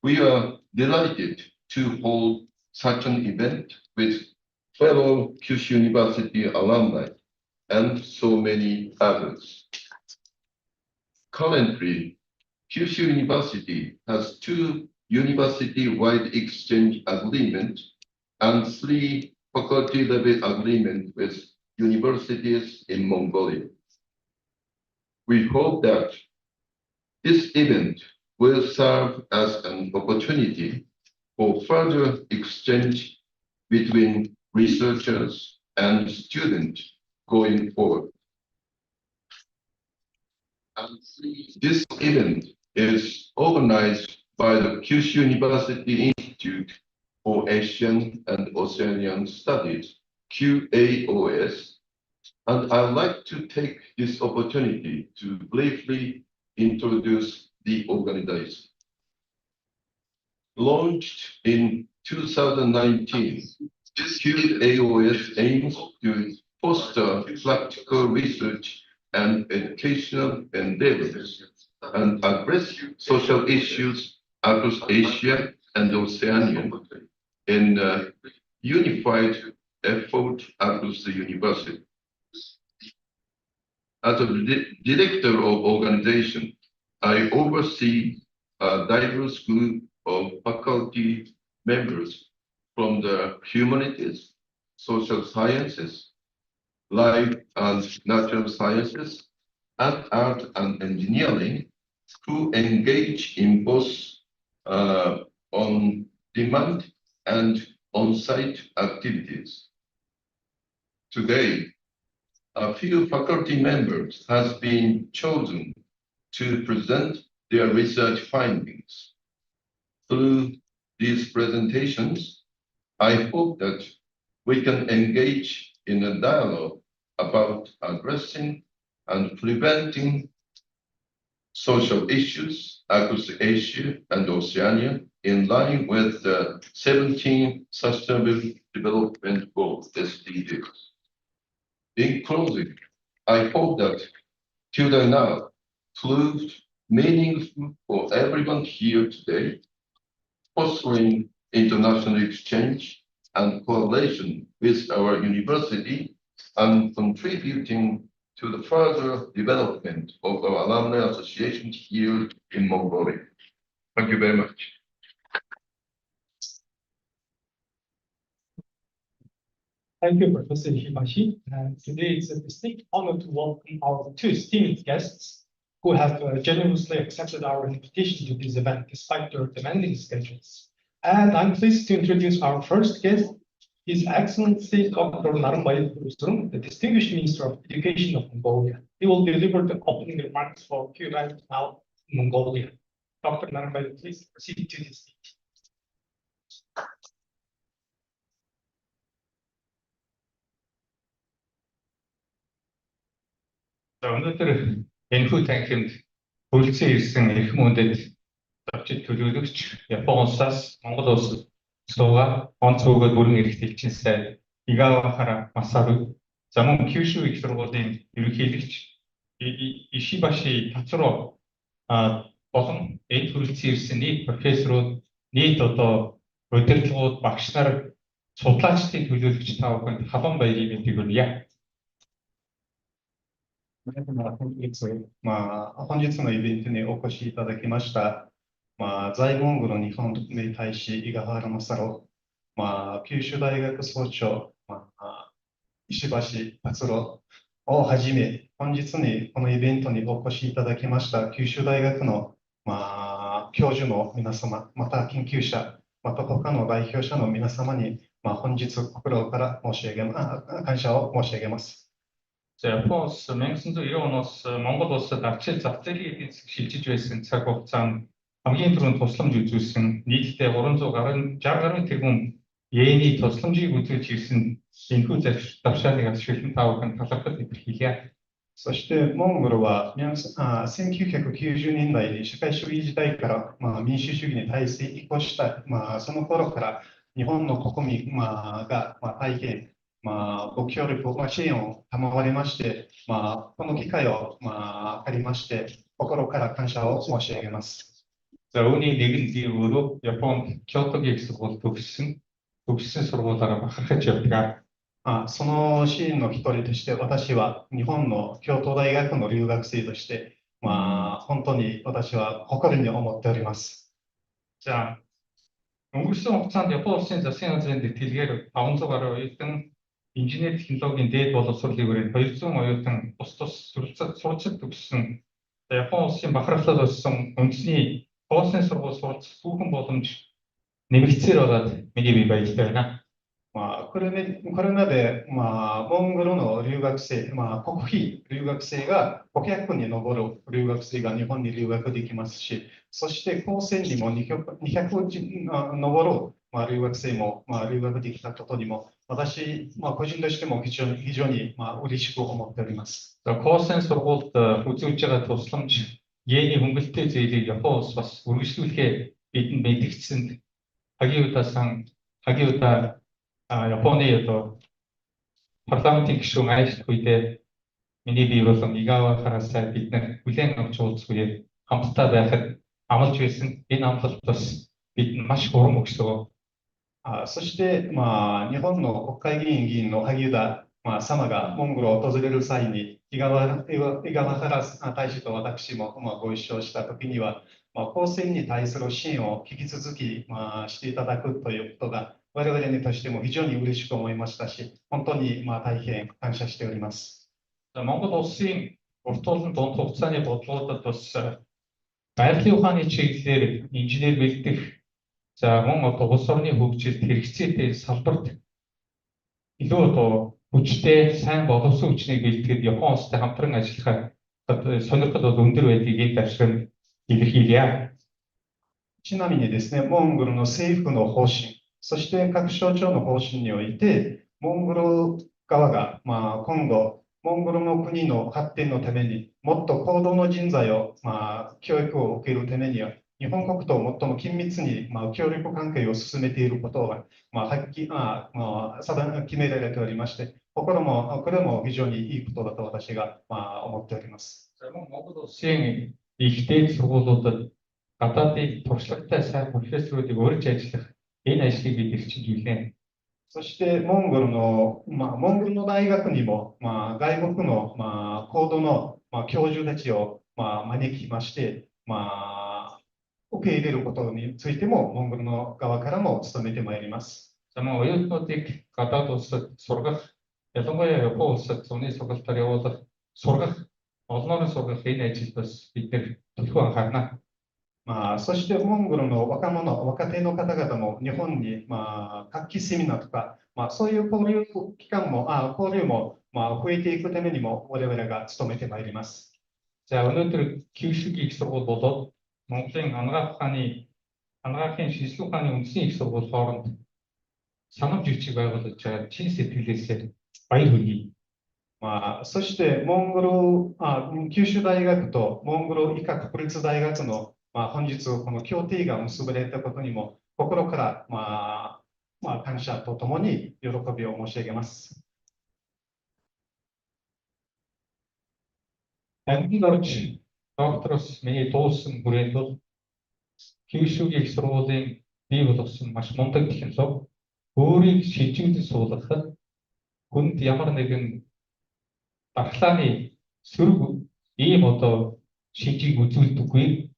We are delighted to hold such an event with fellow Kyushu University alumni and so many others. Currently, Kyushu University has 2 university-wide exchange agreements and 3 faculty-level agreements with universities in Mongolia. We hope that this event will serve as an opportunity for further exchange between researchers and students going forward. And this event is organized by the Kyushu University Institute for Asian and Oceanian Studies, Q-AOS, and I'd like to take this opportunity to briefly introduce the organization. Launched in 2019, this Q-AOS aims to foster practical research and educational endeavors and address social issues across Asia and Oceania in a unified effort across the university. As a director of organization, I oversee a diverse group of faculty members from the humanities, social sciences, life and natural sciences, and art and engineering, who engage in both on-demand and on-site activities. Today, a few faculty members has been chosen to present their research findings. Through these presentations, I hope that we can engage in a dialogue about addressing and preventing social issues across Asia and Oceania in line with the 17 Sustainable Development Goals, SDGs. In closing, I hope that KYUDAI now proved meaningful for everyone here today, fostering international exchange and collaboration with our university and contributing to the further development of our alumni association here in Mongolia. Thank you very much. Thank you, Professor ISHIBASHI. Today it's a distinct honor to welcome our 2 esteemed guests who have generously accepted our invitation to this event despite their demanding schedules. And I'm pleased to introduce our first guest, His Excellency Dr. NARANBAYAR, the Distinguished Minister of Education of Mongolia. He will deliver the opening remarks for KYUDAI now in Mongolia. Dr. NARANBAYAR, please proceed to the stage. За өнөөдөр энэхүү танхимд хүрэлцэн ирсэн эрх мөндөд зочид төлөөлөгч Япон улсаас Монгол улс суугаа онц өгөөд бүрэн эрхт элчин сайд IGAWAHARA Masaru, за мөн Kyushu их сургуулийн ерөнхийлөгч ISHIBASHI Tatsuro болон энэ хүрэлцэн ирсэн нийт профессорууд, нийт удирдлагууд, багш нар, судлаачдын төлөөлөгч та бүхэнд халуун баярын мэндийг хүргье. 本日のイベントにお越しいただきました、在モンゴル日本特命大使井ヶ原勝、九州大学総長、石橋達郎をはじめ、本日にこのイベントにお越しいただきました九州大学の、教授の皆様、また研究者、また他の代表者の皆様に、本日心から感謝を申し上げます。 За Япон улс 1990 оноос Монгол улсад арчил зах зээлийн эдийн засаг шилжиж байсан цаг хугацаанд хамгийн түрүүнд тусламж үзүүлсэн нийтдээ 360 гаруй тэрбум йений тусламжийг үзүүлж ирсэн энэхүү завшааныг ашиглан та бүхэнд талархал илэрхийлье. そしてモンゴルは1990年代に社会主義時代から民主主義に体制移行した、その頃から日本の国民が大変 ご協力、支援を賜りまして、この機会を借りまして、心から感謝を申し上げます。За үүний нэг нь би өөрөө Японд Кёотогийн сургууль төгссөн сургуулаараа бахархаж явдаг. そのシーンの一人として、私は日本の京都大学の留学生として、本当に私は誇りに思っております。 자, өнгөрсөн хугацаанд Япон улсын засгийн газрын тэтгэлгээр 500 гаруй оюутан инженери технологийн дээд боловсролын хүрээнд 200 оюутан бус суралцах төгссөн. Япон улсын бахархлал болсон үндэсний хоосын сургууль суралцах бүхэн боломж нэмэгдсээр байгаад миний бие баяртай байна. これまで、モンゴルの留学生、国費留学生が500に上る留学生が日本に留学できますし、そして高専にも200に上る留学生も留学できたことにも、私、個人としても非常に嬉しく思っております。 Хоосын сургуульд үзүүлж байгаа тусламж Йений хөнгөлтэй зээлийг Япон улс бас үргэлжлүүлэхээ бидэнд мэдгдсэнд хагийн удаа Японы парламентын гишүүн айлт үедээ миний бие болон Игавахараасаа бид нар хүлээн авч уулзах үеэр хамтдаа байхад амлаж байсан. Энэ амлалт бас бидэнд маш хурам өгсөн. そして、日本の国会議員の萩生田様がモンゴルを訪れる際に、井川原大使と私もご一緒したときには、高専に対する支援を引き続きしていただくということが、我々にとしても非常に嬉しく思いましたし、本当に大変感謝しております。 Монгол улсын урт олон дунд хугацааны бодлогуудад бас байгалийн ухааны чиглэлээр инженер бэлдэх, за мөн улс орны хөгжилд хэрэгцээтэй салбарт илүү хүчтэй сайн боловсон хүчнийг бэлтгэхэд Япон улстай хамтран ажиллах сонирхол бол өндөр байдгийг энэ ташрын илэрхийлье. ちなみにですね、モンゴルの政府の方針、そして各省庁の方針において、モンゴル側が、今後、モンゴルの国の発展のためにもっと高度の人材を、教育を受けるためには、日本国と最も緊密に、協力関係を進めていることが、決められておりまして、これも非常にいいことだと私が、思っております。 Монгол улсын их дээд сургуулиудад гадаадын туршлагатай сайн профессоруудыг урьж ажиллах энэ ажлыг бид эрчимжүүлнэ. そしてモンゴルの大学にも、外国の、高度の、教授たちを、招きまして、受け入れることについてもモンゴルの側からも努めてまいります。 За мөн оюутнуудыг гадаад улсад сургах, ялангуяа Япон улсад зуны сургалтаар явуулах, олноорын сургах энэ ажилд бас бид нэр төлөв анхаарна. そしてモンゴルの若手の方々も日本に、夏季セミナーとか、そういう交流機関も、交流も、増えていくためにも我々が努めてまいります。 За өнөөдөр Kyushu их сургууль болоод Монголын анагаахын шинжлэх ухааны үндэсний их сургууль хооронд санамж бичиг байгуулж байгаа чин сэтгэлээсээ баяр хүргэе. そして九州大学とモンゴル医科国立大学の、本日この協定が結ばれたことにも心から、感謝とともに喜びを申し上げます。 Амьд орж доктороос миний дуулсан хүрээнд бол Kyushu-гийн их сургуулийн бий болгосон маш мундаг технологи өөрийг шилжүүлэн суулгахад хүнд ямар нэгэн дархлааны сөрөг ийм шинжийг үзүүлдэггүй.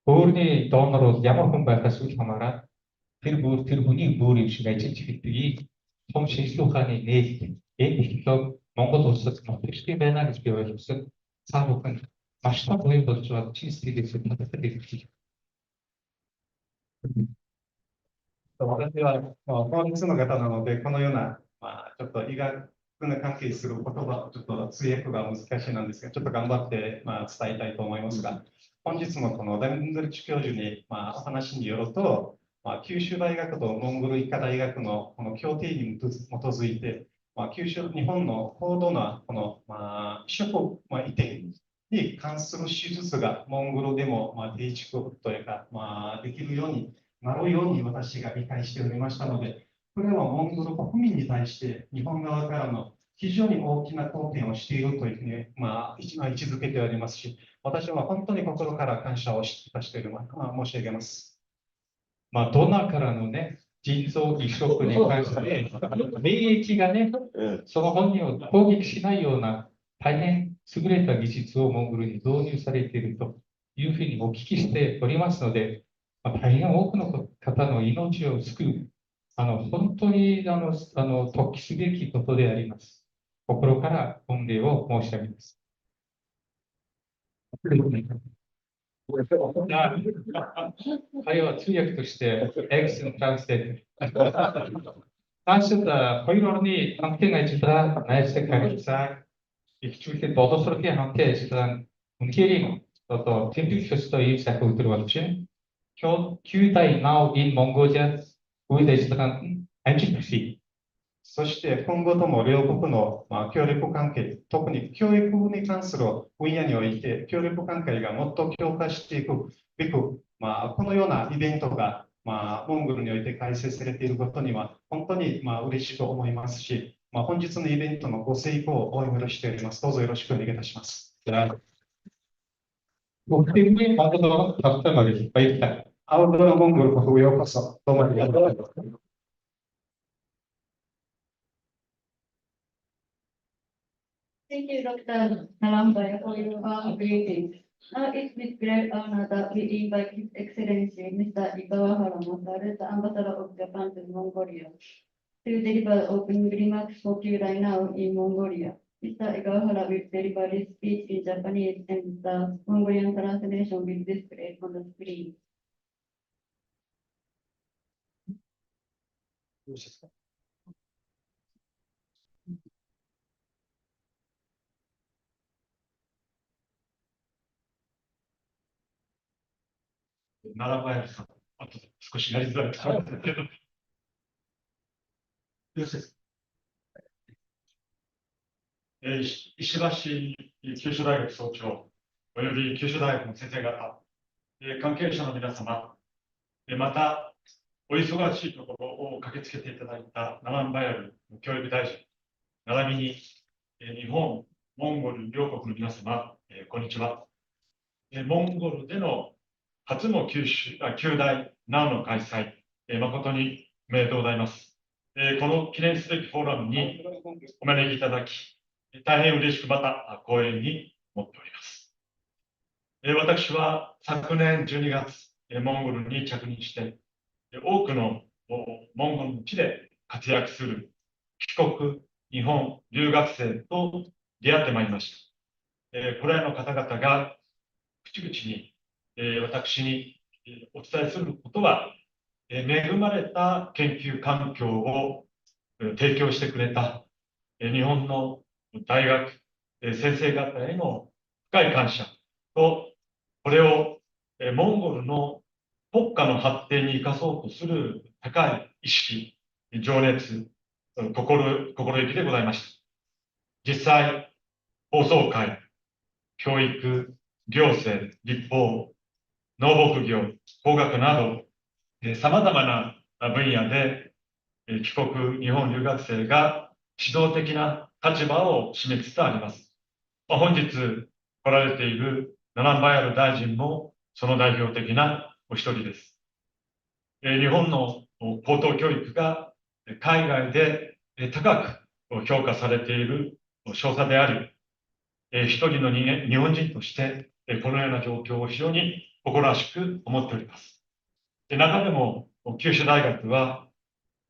Өөрний донор бол ямар хүн байхаас үл хамааран тэр хүний бүр юм шиг ажиллаж эхэлдэг. Том шинжлэх ухааны нээлт энэ технологи Монгол улсад нотолчтой байна гэж би ойлгосон. Цаа бүхэн маш том буян болж байгаа чин сэтгэлээсээ татдаг хэлхий. 私は法律の方なので、このような、ちょっと医学に関係する言葉、ちょっと通訳が難しいなんですが、ちょっと頑張って、伝えたいと思いますが、本日のこのダンドルチ教授に、お話によると、九州大学とモンゴル医科大学のこの協定に基づいて、日本の高度なこの、移植、移転に関する手術がモンゴルでも、定着というか、できるようになるように私が理解しておりましたので、これはモンゴル国民に対して日本側からの非常に大きな貢献をしているというふうに、位置づけておりますし、私は本当に心から感謝をいたしている、申し上げます。ドナーからのね、腎臓移植に関して、免疫がね、その本人を攻撃しないような大変優れた技術をモンゴルに導入されているというふうにお聞きしておりますので、大変多くの方の命を救う、本当に突起すべきことであります。心から御礼を申し上げます。会話通訳として、Excellent translator. 사실 허이로니 함께가 있지만 날씨 가격상 익숙해 너도스럽게 함께 있지만 운기리 또 팀피크스도 이 작품 들어왔지. KYUDAI now in Mongolia with 있지만 NGPC. そして今後とも両国の協力関係、特に教育に関する分野において協力関係がもっと強化していくべく、このようなイベントがモンゴルにおいて開催されていることには本当に嬉しく思いますし、本日のイベントのご成功をお祈りしております。どうぞよろしくお願いいたします。국민의 마음으로 답답하겠습니다. アウトドアモンゴル国へようこそ。どうもありがとうございます。Thank you, Dr. NARANBAYAR, for your greetings. Now it's with great honor that we invite His Excellency Mr. IGAWAHARA Masaru, the Ambassador of Japan to Mongolia, to deliver opening remarks for KYUDAI now in Mongolia. Mr. IGAWAHARA will deliver his speech in Japanese and the Mongolian translation will be displayed on the screen. 並ばやるさん、あと少しやりづらいと思うんですけど。よろしいですか。石橋九州大学総長、および九州大学の先生方、関係者の皆様、また、お忙しいところを駆けつけていただいたナランバヤル教育大臣、並びに日本、モンゴル両国の皆様、こんにちは。モンゴルでの初のKYUDAI NOWの開催、誠におめでとうございます。この記念すべきフォーラムにお招きいただき、大変嬉しくまた光栄に思っております。私は昨年12月、モンゴルに着任して、多くのモンゴルの地で活躍する帰国日本留学生と出会ってまいりました。これらの方々が口々に私にお伝えすることは、恵まれた研究環境を提供してくれた日本の大学先生方への深い感謝と、これをモンゴルの国家の発展に生かそうとする高い意識、情熱、心意気でございました。実際、放送会、教育、行政、立法、農牧業、工学など、様々な分野で帰国日本留学生が指導的な立場を占めつつあります。本日来られているナランバヤル大臣もその代表的なお一人です。日本の高等教育が海外で高く評価されている証左であり、一人の日本人としてこのような状況を非常に誇らしく思っております。中でも九州大学は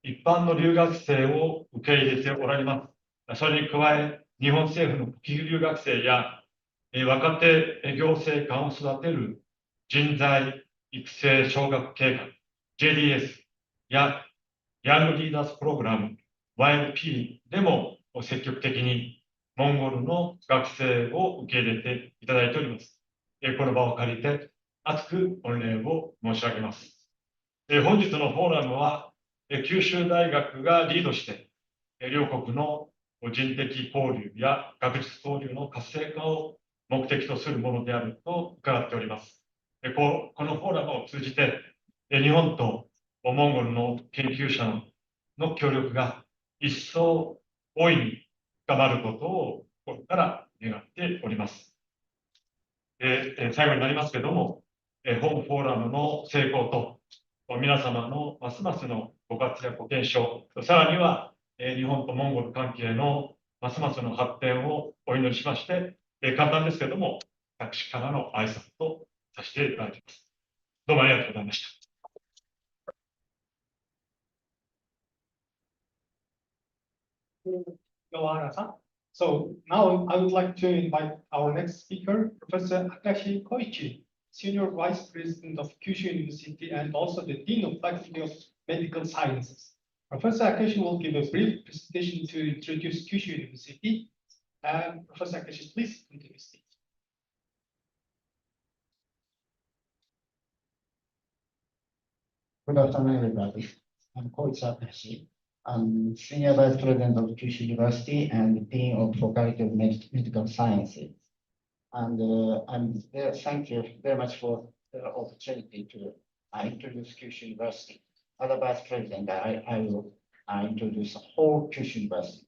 一般の留学生を受け入れておられます。それに加え、日本政府の国費留学生や若手行政官を育てる人材育成奨学計画 JDS やヤングリーダーズプログラム YLP でも積極的にモンゴルの学生を受け入れていただいております。この場を借りて厚く御礼を申し上げます。本日のフォーラムは九州大学がリードして両国の人的交流や学術交流の活性化を目的とするものであると伺っております。このフォーラムを通じて日本とモンゴルの研究者の協力が一層大いに深まることを心から願っております。最後になりますけども、本フォーラムの成功と、皆様のますますのご活躍、ご健勝、さらには、日本とモンゴル関係のますますの発展をお祈りしまして、簡単ですけども、私からの挨拶とさせていただきます。どうもありがとうございました。Igawahara-san. So now I would like to invite our next speaker, Professor Akashi Koichi, Senior Vice President of Kyushu University and also the Dean of Faculty of Medical Sciences. Professor Akashi will give a brief presentation to introduce Kyushu University. Professor Akashi, please continue speaking. Good afternoon, everybody. I'm Koichi Takashi. I'm Senior Vice President of Kyushu University and Dean of Faculty of Medical Sciences. And thank you very much for the opportunity to introduce Kyushu University. As a Vice President, I will introduce the whole Kyushu University.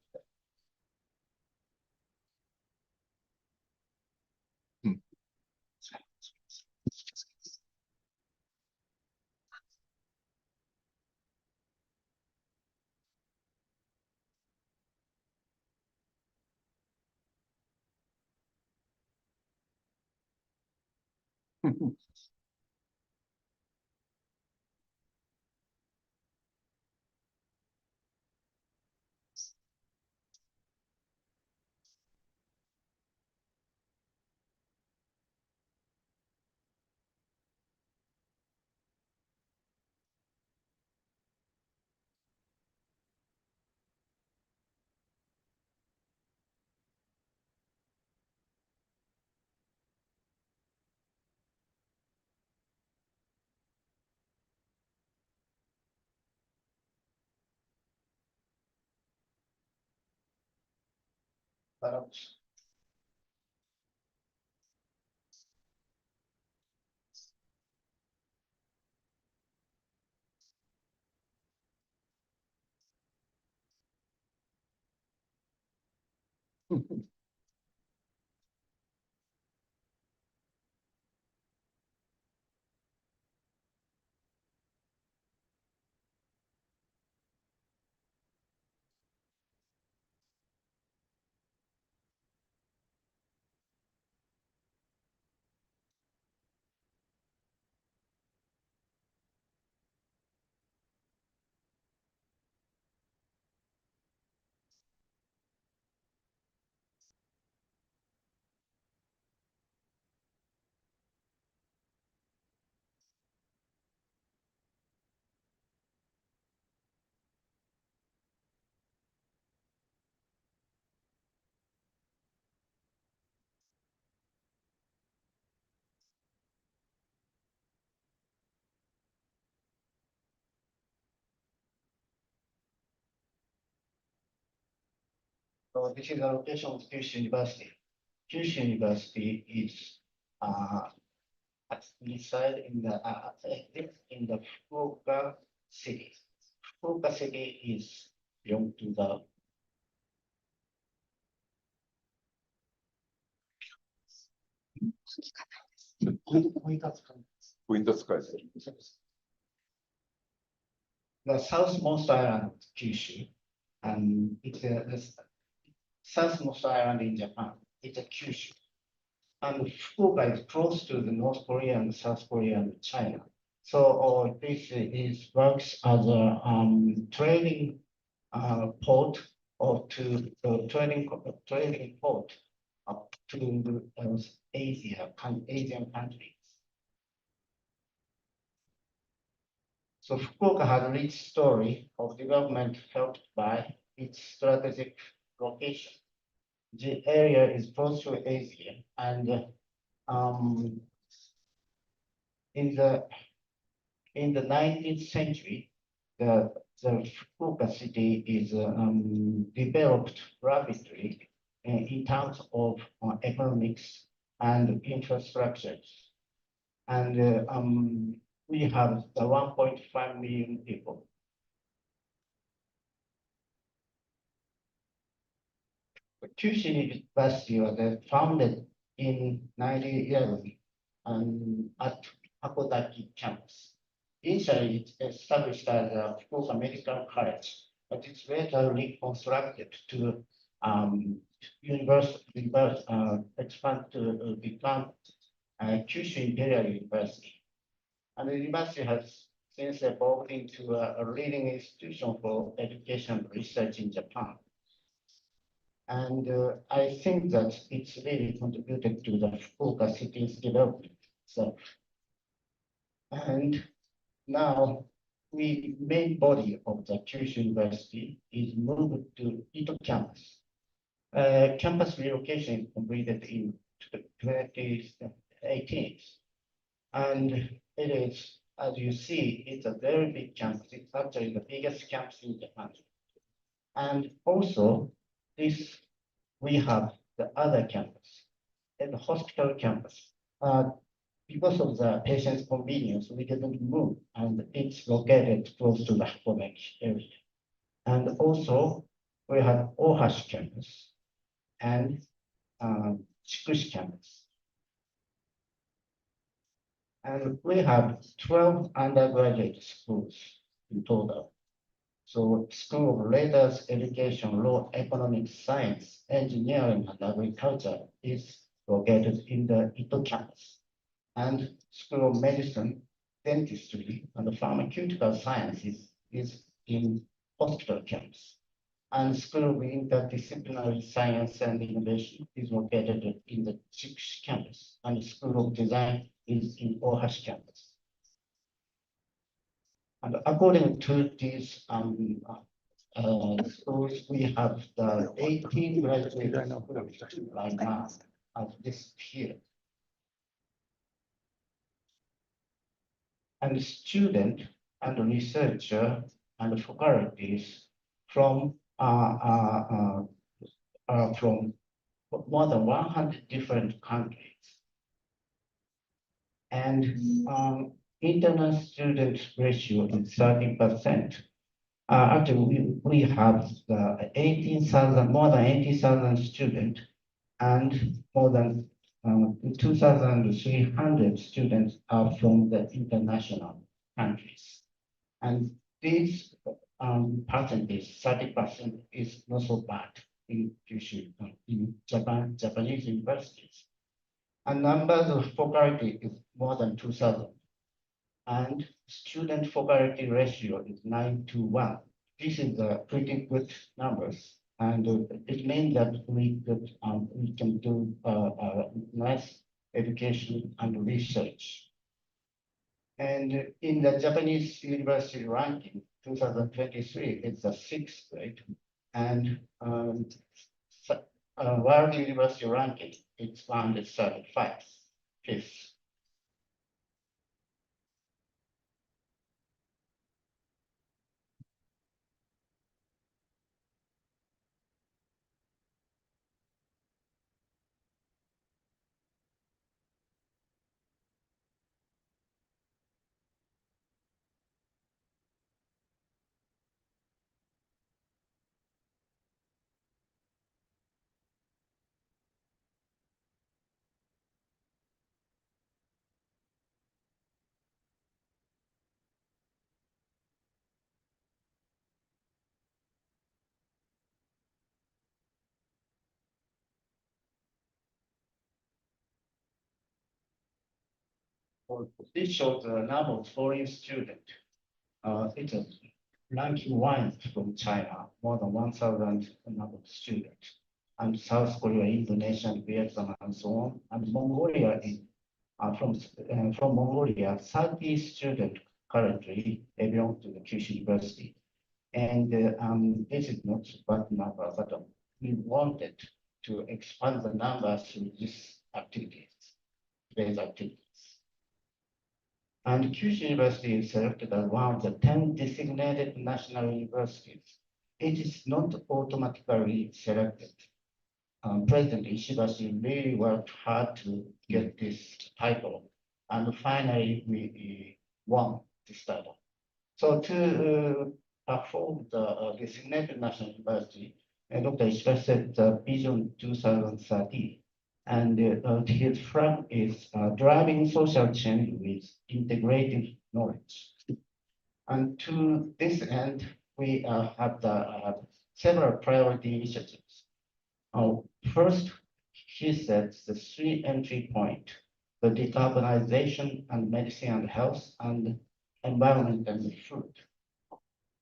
So this is the location of Kyushu University. Kyushu University is reside in the Fukuoka city. Fukuoka city is belong to the southmost island of Kyushu, and it's the southmost island in Japan. It's a Kyushu. And Fukuoka is close to the North Korea and South Korea and China. So this works as a trading port or to trading port up to Asian countries. So Fukuoka has a rich story of development helped by its strategic location. The area is close to Asia, and in the 19th century, the Fukuoka city is developed rapidly in terms of economics and infrastructures, and we have 1.5 million people. Kyushu University was founded in 1911 at Hakodaki campus. Initially, it established as a Fukuoka Medical College, but it's later reconstructed to expand to become Kyushu Imperial University. And the university has since evolved into a leading institution for education research in Japan. And I think that it's really contributed to the Fukuoka city's development itself. And now, the main body of the Kyushu University is moved to Ito campus. Campus relocation completed in 2018. And it is, as you see, it's a very big campus. It's actually the biggest campus in Japan. And also, we have the other campus, and the hospital campus. Because of the patient's convenience, we didn't move, and it's located close to the Hakodaki area. And also, we have Ohashi campus and Chikushi campus. And we have 12 undergraduate schools in total. So School of Letters, Education, Law, Economics, Science, Engineering, and Agriculture is located in the Ito campus. And School of Medicine, Dentistry, and Pharmaceutical Sciences is in Hospital campus. And School of Interdisciplinary Science and Innovation is located in the Chikushi campus. And School of Design is in Ohashi campus. And according to these schools, we have the 18 graduate schools right now as this here. And student and researcher and faculties from more than 100 different countries. And internal student ratio is 30%. Actually, we have more than 80,000 students, and more than 2,300 students are from the international countries. And this percentage, 30%, is not so bad in Kyushu, in Japanese universities. And numbers of faculty is more than 2,000. And student faculty ratio is 9:1. This is a pretty good numbers. And it means that we can do nice education and research. And in the Japanese university ranking, 2023, it's the 6th grade. And world university ranking, it's 135, 5th. This shows the number of foreign students. It's a ranking 1 from China, more than 1,000 number of students. And South Korea, Indonesia, Vietnam, and so on. And Mongolia is from Mongolia, 30 students currently belong to the Kyushu University. And this is not bad number, but we wanted to expand the numbers through these activities, today's activities. And Kyushu University is selected as one of the 10 designated national universities. It is not automatically selected. President Ishibashi really worked hard to get this title, and finally we won this title. So to perform the designated national university, Dr. Ishibashi said the vision 2030, and his flag is driving social change with integrative knowledge. And to this end, we have several priority initiatives. First, he sets the 3 entry points: the decarbonization and medicine and health and environment and food.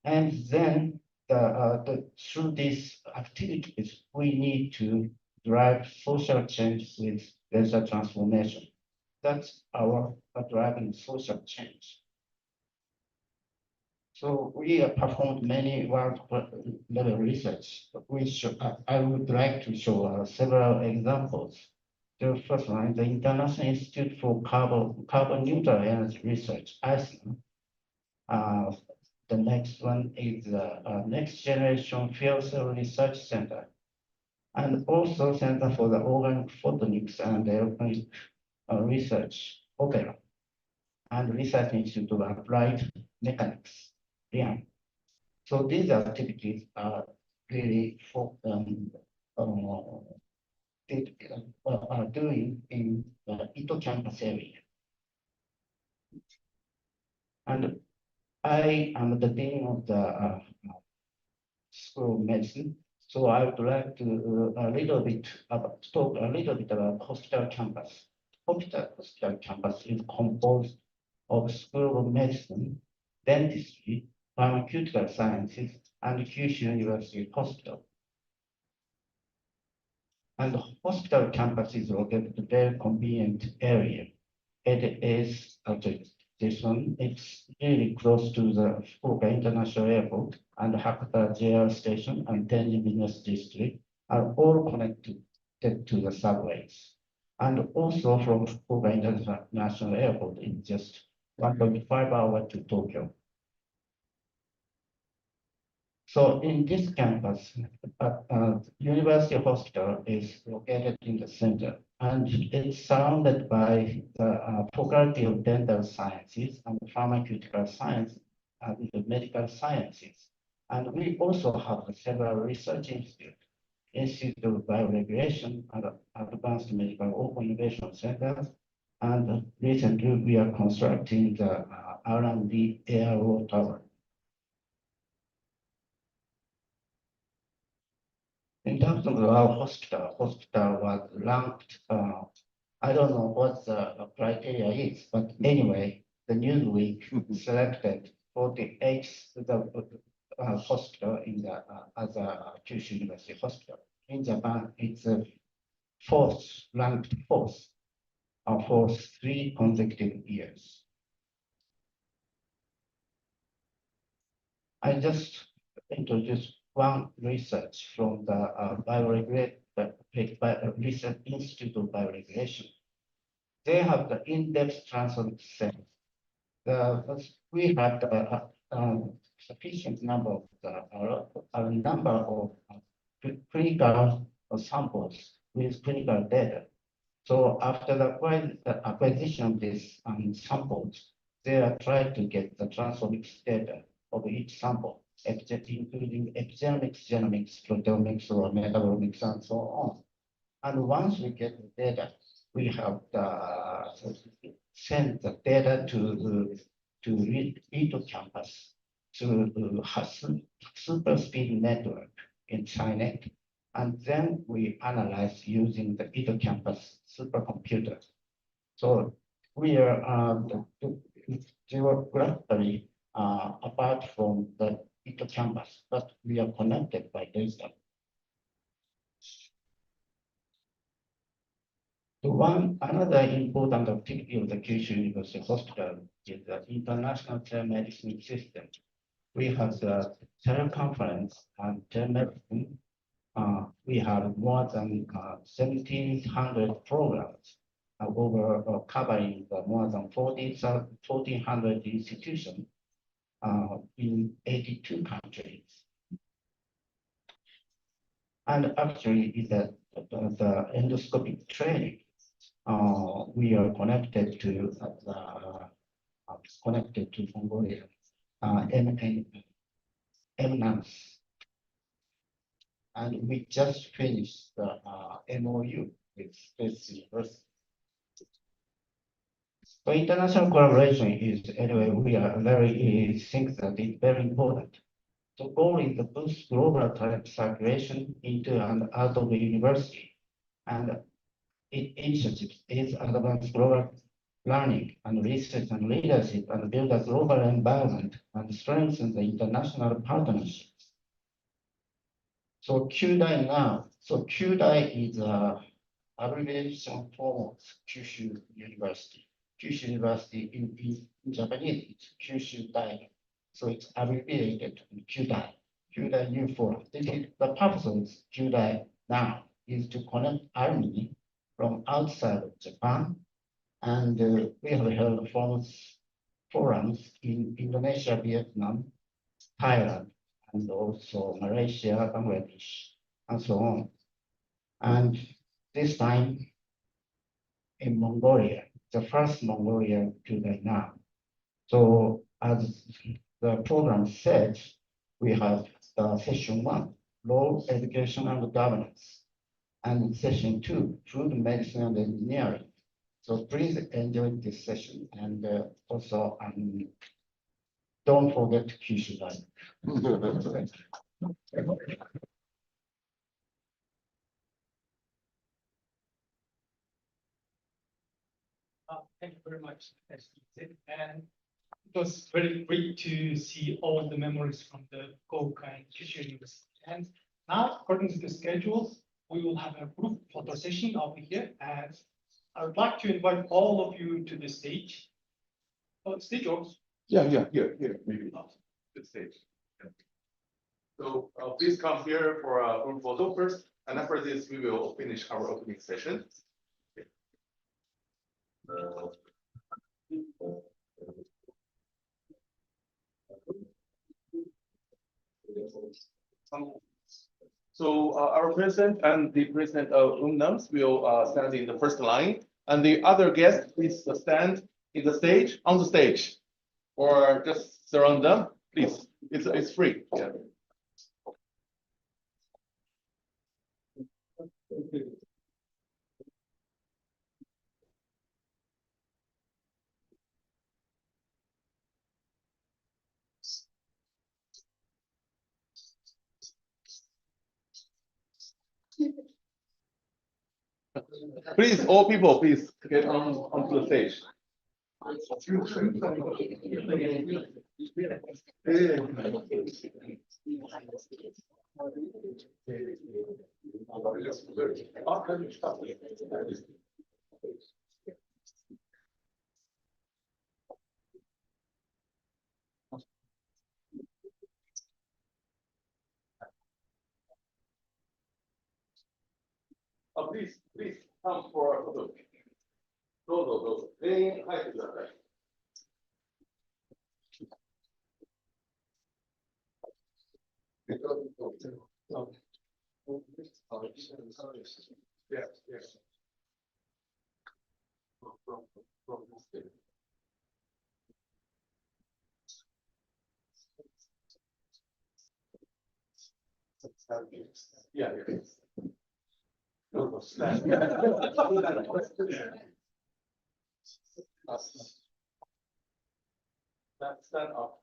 And then through these activities, we need to drive social change with data transformation. That's our driving social change. So we have performed many world level research, which I would like to show several examples. The first one, the International Institute for Carbon Neutral Energy Research, ISHIBASHI. The next one is the Next Generation Fuel Cell Research Center, and also Center for the Organic Photonics and Electronic Research, OPERA, and Research Institute of Applied Mechanics, RIAM. So these activities are really are doing in the Ito campus area. And I am the dean of the School of Medicine, so I would like to talk a little bit about hospital campus. Hospital campus is composed of School of Medicine, Dentistry, Pharmaceutical Sciences, and Kyushu University Hospital. And the hospital campus is located in a very convenient area. It is this one. It's really close to the Fukuoka International Airport and Hakata JR Station and Tenji Business District are all connected to the subways. And also from Fukuoka International Airport, it's just 1.5 hours to Tokyo. So in this campus, University Hospital is located in the center, and it's surrounded by the Faculty of Dental Sciences and Pharmaceutical Science and the Medical Sciences. And we also have several research institutes, Institute of Bioregulation and Advanced Medical Open Innovation Centers. And recently we are constructing the R&D ARO tower. In terms of our hospital was ranked, I don't know what the criteria is, but anyway, the Newsweek selected 48th hospital in the as a Kyushu University Hospital. In Japan, it's ranked fourth for 3 consecutive years. I just introduced one research from the Research Institute of Bioregulation. They have the in-depth transonic cells. We have the sufficient number of clinical samples with clinical data. So after the acquisition of these samples, they are trying to get the transonics data of each sample, including epigenomics, genomics, proteomics, or metabolomics, and so on. And once we get the data, we have send the data to Ito campus to super speed network in China, and then we analyze using the Ito campus supercomputer. So we are geographically apart from the Ito campus, but we are connected by data. Another important activity of the Kyushu University Hospital is the international telemedicine system. We have the teleconference and telemedicine. We have more than 1,700 programs covering more than 1,400 institutions in 82 countries. And actually, the endoscopic training, we are connected to Mongolia, MNAMS. and we just finished the MOU with Space University. So international collaboration is, anyway, we are very think that it's very important. The goal is to boost global talent circulation into and out of the university, and its initiative is advance global learning and research and leadership and build a global environment and strengthen the international partnerships. So KYUDAI now, so KYUDAI is a abbreviation form of Kyushu University. Kyushu University in Japanese, it's Kyushu Dai. So it's abbreviated to KYUDAI. KYUDAI U Forum. The purpose of KYUDAI now is to connect alumni from outside of Japan. And we have held forums in Indonesia, Vietnam, Thailand, and also Malaysia, Bangladesh, and so on. And this time in Mongolia, the first Mongolia KYUDAI now. So as the program said, we have session 1, law, education, and governance, and session 2, food, medicine, and engineering. So please enjoy this session, and also don't forget Kyushu Dai. Thank you very much, Asst. And it was very great to see all the memories from the Goka and Kyushu University. And now, according to the schedule, we will have a group photo session over here. And I would like to invite all of you to the stage. Oh, stage yours. Yeah, here, maybe. The stage. Yeah. So please come here for a group photo first, and after this, we will finish our opening session. So our president and the president of UMNAMS will stand in the first line, and the other guests please stand in the stage, on the stage, or just surround them, please. It's free. Yeah. Please, all people, please get onto the stage. Please come for a photo. Go. Hey, hi, Yes. Yeah. Stand up.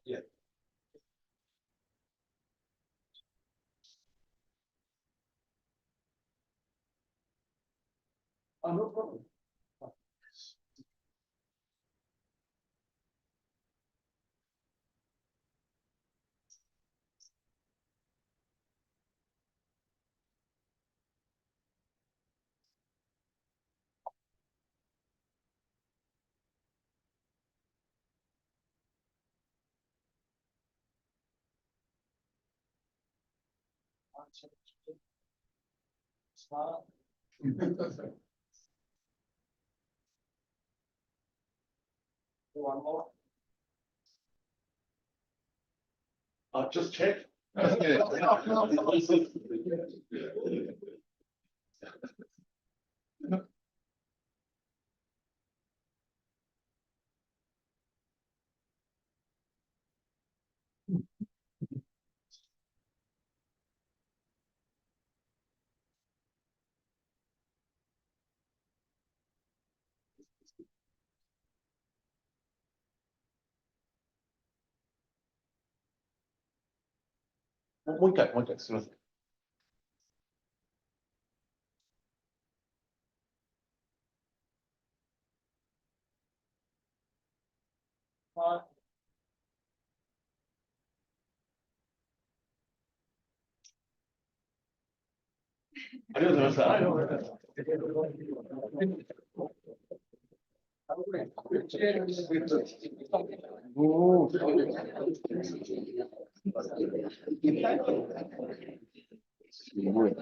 Yeah. Oh, no problem. Smile. One more. Just check. もう一回、すみません。ありがとうございました。すごい。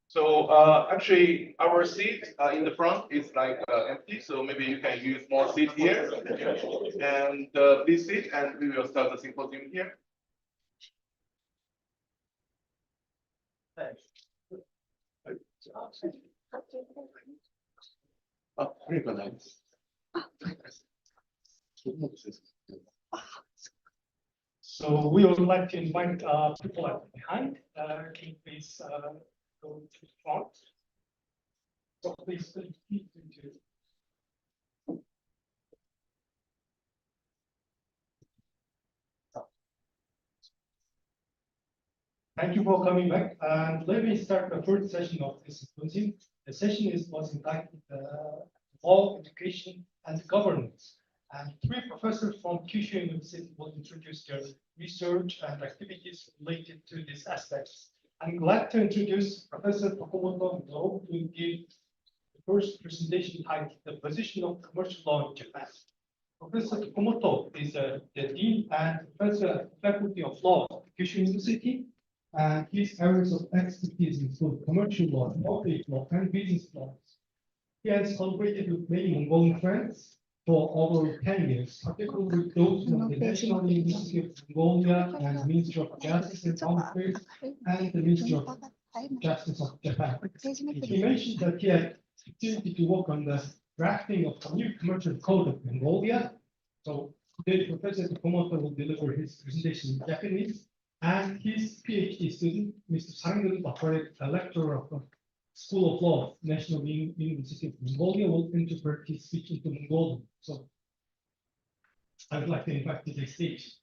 So actually, our seat in the front is like empty, so maybe you can use more seat here. And please sit, and we will start the symposium here. So we would like to invite people at behind. Can you please go to the front? So please thank you for coming back. And let me start the first session of this symposium. The session was entitled Law, Education, and Governance. And three professors from Kyushu University will introduce their research and activities related to these aspects. I'm glad to introduce Professor Tokumoto, who will give the first presentation titled The Position of Commercial Law in Japan. Professor Tokumoto is the Dean and Professor at the Faculty of Law at Kyushu University. And his areas of expertise include commercial law, corporate law, and business law. He has collaborated with many Mongolian friends for over 10 years, particularly those from the National University of Mongolia and the Ministry of Justice and Home Affairs and the Ministry of Justice of Japan. He mentioned that he had opportunity to work on the drafting of a new commercial code of Mongolia. So today, Professor Tokumoto will deliver his presentation in Japanese. And his PhD student, Mr. Sangul Bakare, a lecturer of the School of Law, National University of Mongolia, will interpret his speech into Mongolian. So I would like to invite to the stage.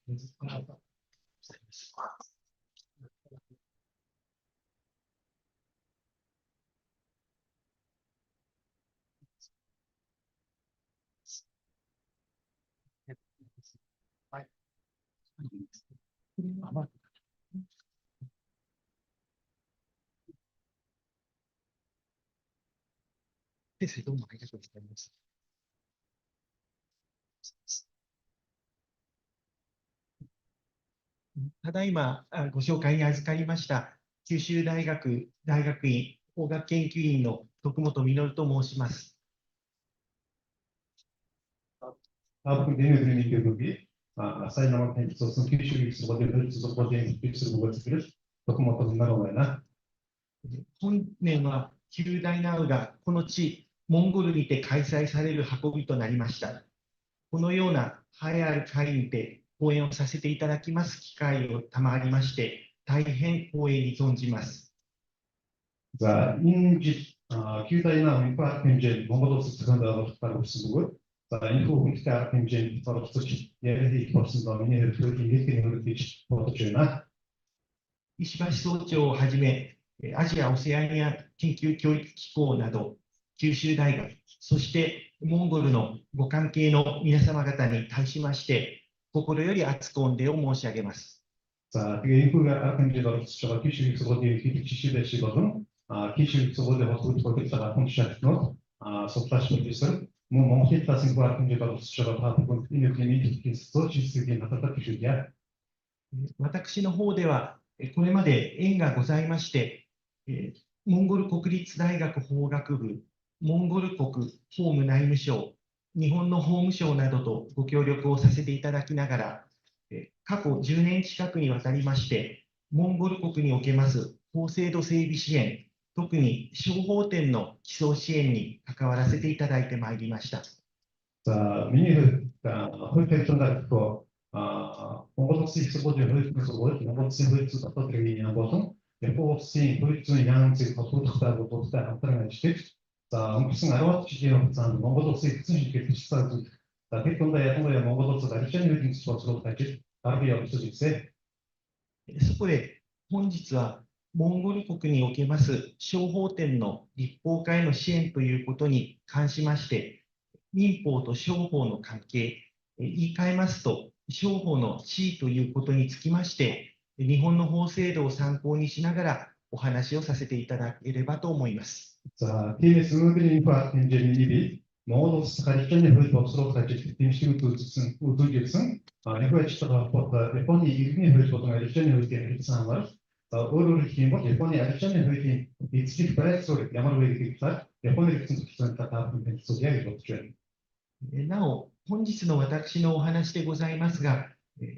ただいまご紹介に預かりました九州大学大学院法学研究員の徳本実と申します。本年はKYUDAIナウがこの地モンゴルにて開催される運びとなりました。このような栄えある会にて講演をさせていただきます機会を賜りまして、大変光栄に存じます。자, 인지 KYUDAI 인파 펜젠 몽고도 스트간다로 따로 쓰고 자, 인포 인파 펜젠 따로 쓰지 예를 들어서 미니를 이렇게 보여주나 石橋総長をはじめ、アジア・オセアニア研究教育機構など、九州大学、そしてモンゴルのご関係の皆様方に対しまして、心より厚く御礼を申し上げます。 자, 그게 인포가 펜젠으로 쓰죠. Kyushu University Hospital Kyushu University Hospital function соглаш professor Монголын талаас инфо архивыг олж байгаа та бүхэн энэ клиникийн статистикийн хатагтай гişүүдээ 私の方では、これまで縁がございまして、モンゴル国立大学法学部、モンゴル国法務内務省、日本の法務省などとご協力をさせていただきながら、過去10年近くにわたりまして、モンゴル国におけます法制度整備支援、特に商法店の基礎支援に関わらせていただいてまいりました。 자, 미니를 홀패턴과 몽골식 소고지 홀패턴 몽골식 홀패턴 어떻게 되느냐 것은 FOC 홀패턴 양식 도둑다고 도둑다 한다는 것이 자, 무슨 알아서 지금 자, 몽골식 홀패턴 이렇게 비슷하고 자, 태권도에 한국에 몽골식 다리션 홀패턴 수업으로 같이 다르게 없어질 때 そこで本日はモンゴル国におけます商法店の立法化への支援ということに関しまして、民法と商法の関係、言い換えますと、商法の地位ということにつきまして、日本の法制度を参考にしながらお話をさせていただければと思います。 자, 팀의 스무드리 인파 엔지니어들이 모두 가리키는 그 법으로 가지고 팀식을 두든 우두겠음 FH가 보다 일본이 이름이 흘러도는 리션이 흘게 상황을 오로를 힘을 일본이 리션이 흘게 이치기 발소리 야마로 흘게 있다 일본이 무슨 기존 다 소리가 이렇죠. なお、本日の私のお話でございますが、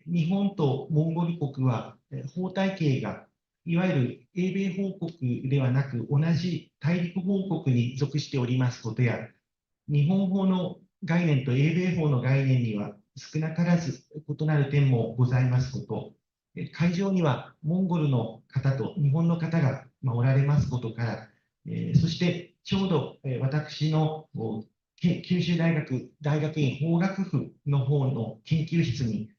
日本とモンゴル国は法体系がいわゆる英米法国ではなく同じ大陸法国に属しておりますことや、日本法の概念と英米法の概念には少なからず異なる点もございますこと、会場にはモンゴルの方と日本の方がおられますことから、そしてちょうど私の九州大学大学院法学部の方の研究室に、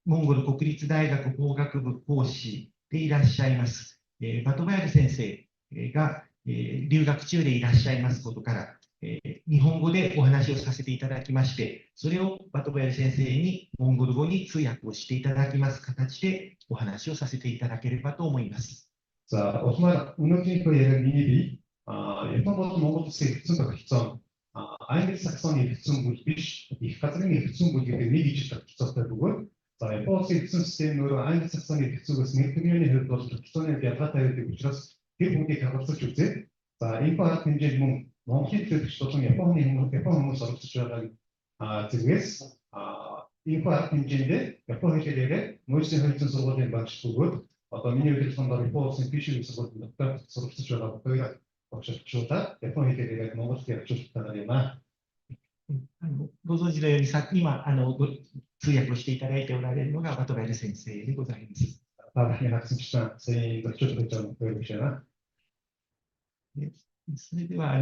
モンゴル国立大学法学部講師でいらっしゃいます、バトバヤル先生が、留学中でいらっしゃいますことから、日本語でお話をさせていただきまして、それをバトバヤル先生にモンゴル語に通訳をしていただきます形でお話をさせていただければと思います。 자, 오스만 운영진의 미니비 일본어도 몽골도 세계적으로 기존 아이들삭성의 기존부기 이 가정의 기존부기 미디지털 기존부분 자, FOC 기존 시스템으로 아이들삭성의 기존을 생각하면 해도 기존에 대한 다타를 되고 있어서 그 부분이 가깝서 좋지. 자, 인파 현재 몽골 기존의 FOC는 서로 수주하는 지구에서 인파 현재인데 FOC에 무슨 현재 소고된 방식으로 어떤 미니를 선발을 포함한 기술을 서로 수주하고 그가 좋다. FOC에 대해 몽골에 좋다는 말. ご存知のように今通訳をしていただいておられるのがバトバヤル先生でございます。それでは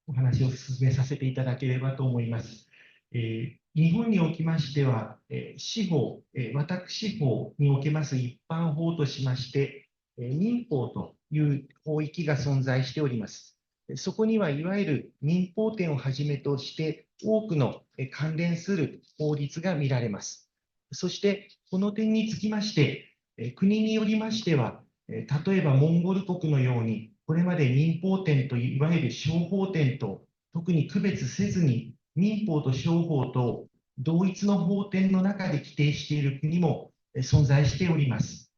お話を進めさせていただければと思います。日本におきましては、司法、私法におけます一般法としまして、民法という法域が存在しております。そこにはいわゆる民法典をはじめとして多くの関連する法律が見られます。そしてこの点につきまして、国によりましては、例えばモンゴル国のようにこれまで民法典といわゆる商法典と特に区別せずに民法と商法と同一の法典の中で規定している国も存在しております。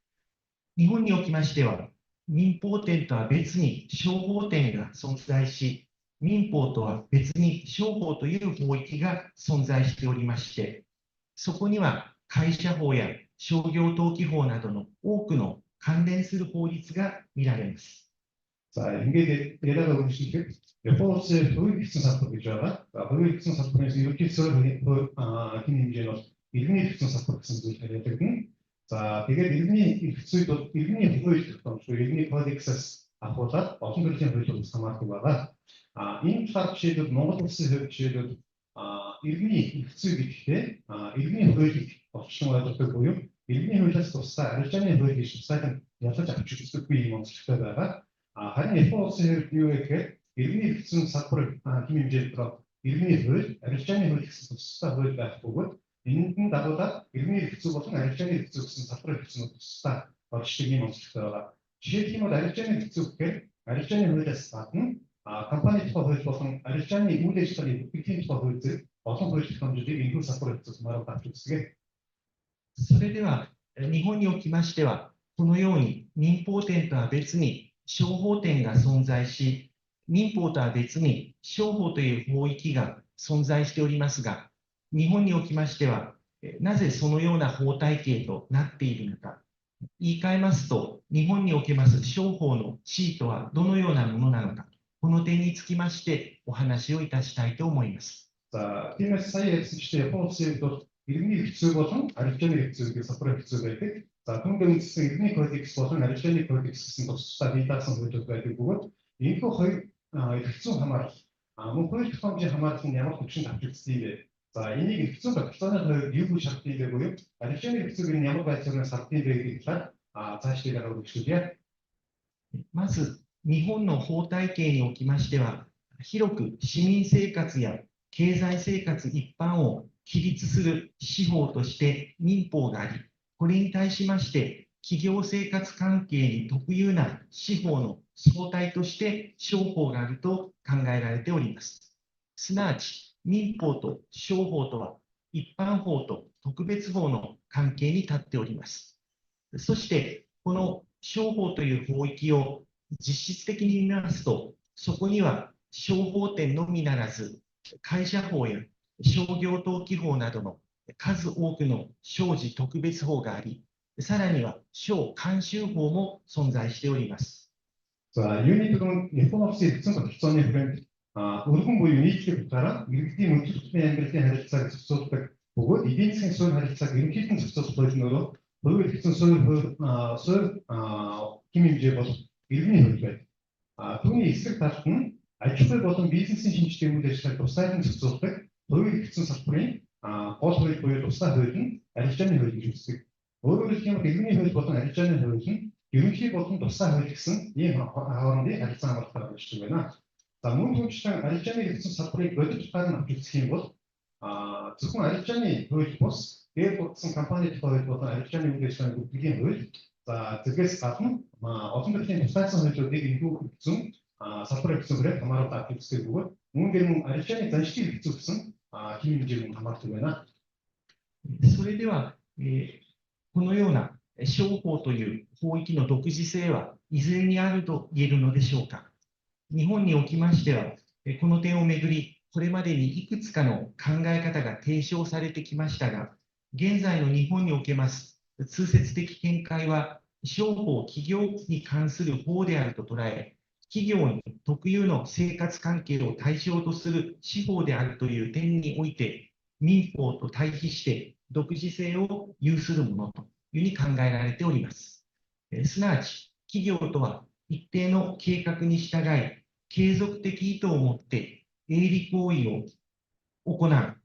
日本におきましては民法典とは別に商法典が存在し、民法とは別に商法という法域が存在しておりまして、そこには会社法や商業登記法などの多くの関連する法律が見られます。За ингээд яриагаа үргэлжлэхэд Японы хувийн хэрэгцээ салбар гэж байгаа. За хувийн хэрэгцээ салбарынхаа ерөнхийдөө хин хэмжээ нь бол иргэний хэрэгцээ салбар гэсэн зүйл яриадаг. За тэгээд иргэний хэрэгцээд бол иргэний хууль тогтоомжгүй иргэний кодексээс ахуулаад олон төрлийн хуулиудаас хамаардаг байгаа. Энэ талаар жишээлбэл Монгол улсын хувьд жишээлбэл иргэний хэрэгцээ гэхдээ иргэний хуулийг орчлон ойлгодог буюу иргэний хуулиас тусдаа арилжааны хууль гэж тусаад ялгаж авч үздэггүй юм онцлогтой байгаа. Харин Японы улсын хувьд юу гэхээр иргэний хэрэгцээ салбар хэм хэмжээнд иргэний хууль, арилжааны хууль гэсэн тусдаа хууль байх бөгөөд энэнд нь дагуулад иргэний хэрэгцээ болон арилжааны хэрэгцээ гэсэн салбар хэрэгцээнүүд тусдаа орчдөг юм онцлогтой байгаа. Жишээлх юм бол арилжааны хэрэгцээ гэхээр арилжааны хуулиас гадна компани тухай хууль болон арилжааны үйл ажиллагааны бүтээгдэхүүн тухай хууль зэрэг олон хууль тогтоомжуудыг энэ салбар хэрэгцээс мараад авч үздэг. それでは、日本におきましては、このように民法典とは別に商法典が存在し、民法とは別に商法という法域が存在しておりますが、日本におきましては、なぜそのような法体系となっているのか。言い換えますと、日本におけます商法の地位とはどのようなものなのか、この点につきましてお話をいたしたいと思います。За тиймээс сая ярьсанчтай Японы улсын хувьд иргэний хэрэгцээ болон арилжааны хэрэгцээ гэж салбарын хэрэгцээ байдаг. За түүнтэй үндэслэн иргэний кодекс болон арилжааны кодекс гэсэн тусдаа бие даасан хуулиуд байдаг бөгөөд энэхүү хоёр хэрэгцээ хамаарал мөн хууль тогтоомжийн хамаарал нь ямар хүчин авч үздэг юм бэ? За энийг хэрэгцээ тогтооны хувьд юу гэж шалтгаан юм бэ буюу арилжааны хэрэгцээг нь ямар байдлаар сардсан бэ гэдгийг талаар цааш дээр өгүүлчихье. まず、日本の法体系におきましては、広く市民生活や経済生活一般を規律する司法として民法があり、これに対しまして企業生活関係に特有な司法の総体として商法があると考えられております。すなわち民法と商法とは一般法と特別法の関係に立っております。そしてこの商法という法域を実質的に見ますと、そこには商法典のみならず会社法や商業登記法などの数多くの商事特別法があり、さらには商慣習法も存在しております。За юуны түрүүнд Японы улсын хэрэгцээ тогтцооны хүрээнд өргөн буюу нийтлэг утгаараа иргэдийн мөнхөд амьдралын харилцааг зохицуулдаг бөгөөд эдийн засгийн суурь харилцааг ерөнхийдөө зохицуулах хуулиороо хувийн хэрэгцээ суурь хэм хэмжээ бол иргэний хууль байдаг. Түүний эсрэг талд нь аж ахуй болон бизнесийн шинжтэй үйл ажиллагааг тусгайлан зохицуулдаг хувийн хэрэгцээ салбарын гол хууль буюу тусгай хууль нь арилжааны хууль гэж үздэг. Өөрөөр хэлбэл иргэний хууль болон арилжааны хууль нь ерөнхий болон тусгай хууль гэсэн ийм хоорондын харилцаа хамгаалалтаар болчихдог байна. За мөн түүнчлэн арилжааны хэрэгцээ салбарыг бодит утгаар нь авч үзэх юм бол зөвхөн арилжааны хууль бус дээр бүрдсэн компани тухай хууль болон арилжааны үйл ажиллагааны бүтээгдэхүүн хууль за зэрэгс гадна олон төрлийн тусгайсан хуулиудыг энэхүү хэрэгцээ салбар хэрэгцээгээр хамааруулж авч үздэг бөгөөд мөн дээр мөн арилжааны заншилтын хэрэгцээ гэсэн хэм хэмжээг нь хамаардаг байна. それでは、このような商法という法域の独自性はいずれにあると言えるのでしょうか。日本におきましては、この点をめぐり、これまでにいくつかの考え方が提唱されてきましたが、現在の日本におけます通説的見解は、商法企業に関する法であると捉え、企業に特有の生活関係を対象とする司法であるという点において、民法と対比して独自性を有するものというふうに考えられております。すなわち、企業とは一定の計画に従い、継続的意図を持って営利行為を行う、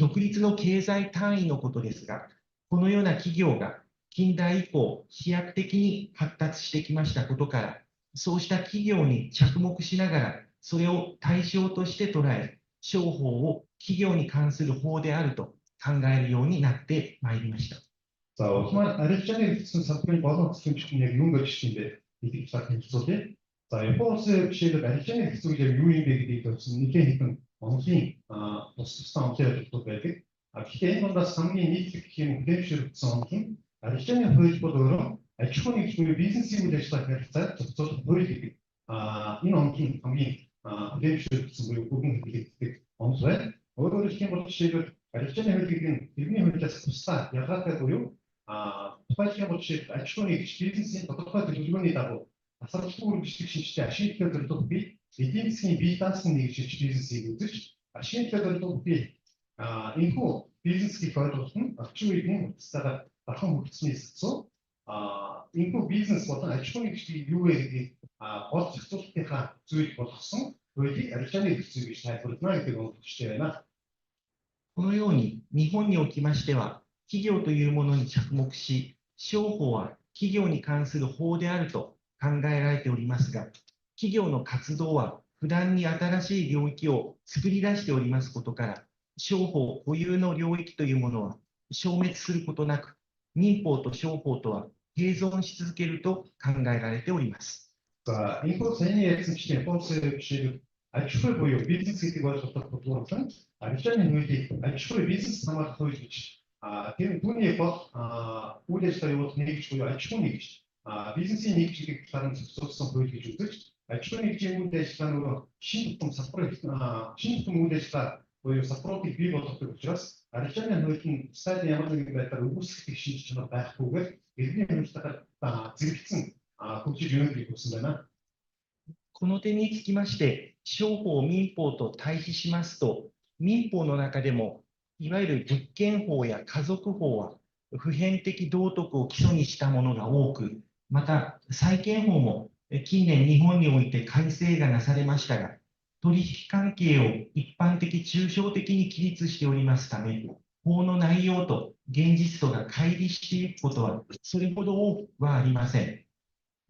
独立の経済単位のことですが、このような企業が近代以降、飛躍的に発達してきましたことから、そうした企業に着目しながら、それを対象として捉え、商法を企業に関する法であると考えるようになってまいりました。 За улмаар арилжааны хэрэгцээ салбарын болон хөтөлбөрч нь яг юу гэж чинь бэ гэдгийг хэлцүүлээ. За Японы улсын жишээлбэл арилжааны хэрэгцээ яг юу юм бэ гэдгийг төвсөн нэгэн хэдэн онцлог тусгай онцлог байдаг. Гэхдээ энэ дундаас хамгийн нийтлэг гэх юм хөтөлбөрчсөн онцлог нь арилжааны хууль бол өөрөө аж ахуйн нэгжлэгийн бизнесийн үйл ажиллагааг харилцаад зохицуулах хууль гэдэг. Энэ онцлог хамгийн хөтөлбөрчсөн буюу бүгэн хэлэгддэг онцлог байна. Өөрөөр хэлэх юм бол жишээлбэл арилжааны хууль гэдэг нь тэрний хуулиас тусдаа ялгаатай буюу тухайлбал жишээ аж ахуйн нэгж бизнесийн тодорхой төлөвлөгөөний дагуу асарчгүй бичлэг шинжтэй ашиглах төлөвлөлт бий эдийн засгийн бие даасан нэгжиж бизнесийг үзэж ашиглах төлөвлөлт бий энэхүү бизнесийг ойлгуулсан орчин үеийн утсаар бархан хөгжсөний сэцүү энэхүү бизнес болон аж ахуйн нэгжийг юу вэ гэдгийг гол зохицуулалтынхаа зүйл болгосон хуулийг арилжааны хэрэгцээ гэж тайлбарлана гэдэг онцлогчтой байна. このように日本におきましては、企業というものに着目し、商法は企業に関する法であると考えられておりますが、企業の活動は不断に新しい領域を作り出しておりますことから、商法固有の領域というものは消滅することなく、民法と商法とは併存し続けると考えられております。За энэ бол саяны ярьсан чинь Японы жишээ аж ахуй буюу бизнес гэдэг ойлголтод бодвол арилжааны хуулийг аж ахуй бизнес хамгаалах хууль гэж тэр түүний бол үйл ажиллагаа явуулах нэгж буюу аж ахуй нэгж бизнесийн нэгж гэдэг талаар зохицуулсан хууль гэж үзэж аж ахуй нэгжийн үйл ажиллагаа нөгөө шинэ тутам үйл ажиллагаа буюу салбаруудыг бий болгох учраас арилжааны хууль нь сайд ямар нэгэн байдлаар өгүүлсэх шинж чанар байхгүйгээр иргэний хуулиар зэрэгцэн хөгжиж өгөх гэсэн байна. この点につきまして、商法、民法と対比しますと、民法の中でも、いわゆる物件法や家族法は、普遍的道徳を基礎にしたものが多く、また、債権法も近年日本において改正がなされましたが、取引関係を一般的、抽象的に規律しておりますため、法の内容と現実とが乖離していくことは、それほど多くはありません。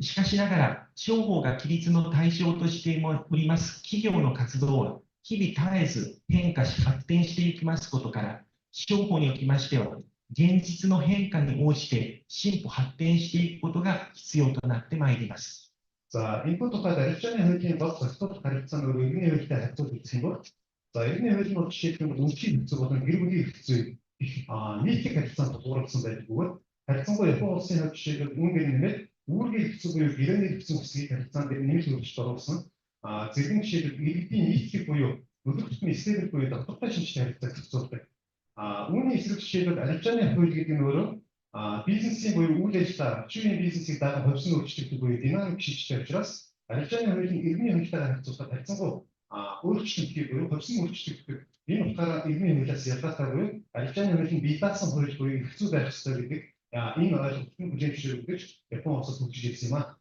しかしながら、商法が規律の対象としております企業の活動は、日々絶えず変化し発展していきますことから、商法におきましては、現実の変化に応じて進歩発展していくことが必要となってまいります。За энэ тухайд арилжааны хуулийн бод зохицуулах харилцааны иргэний хуультай харьцуулж үзэх юм бол за иргэний хуулийн бол жишээлбэл үнэтэй хэвцүү болон гэр бүлийн хэвцүү нийтийн харилцаанд тулгуурласан байдаг бөгөөд харилцангуй Японы улсын хувьд жишээлбэл үүнгээр нэмээд үүргийн хэвцүү буюу гэрээний хэвцүү хэсгийг харилцаанд нэмж хөрвүүлж оруулсан зэрэг жишээлбэл иргэдийн нийтлэг буюу өдөр тутмын эсрэг буюу доктортой шинжтэй харилцааг зохицуулдаг. Үүний эсрэг жишээлбэл арилжааны хууль гэдэг нь өөрөө бизнесийн буюу үйл ажиллагаа, чиглэлийн бизнесийг дагаад хөвсөн өөрчлөлт буюу динамик шинжтэй учраас арилжааны хуулийн иргэний хуультай харьцуулахад харьцангуй өөрчлөлтийг буюу хөвсөн өөрчлөлт энэ утгаараа иргэний хуулиас ялгаатай буюу арилжааны хуулийн бие даасан хууль буюу хэцүү байх ёстой гэдэг энэ ойлголтыг хүлээн зөвшөөрөх Японы улсад хөгжиж ирсэн юм а.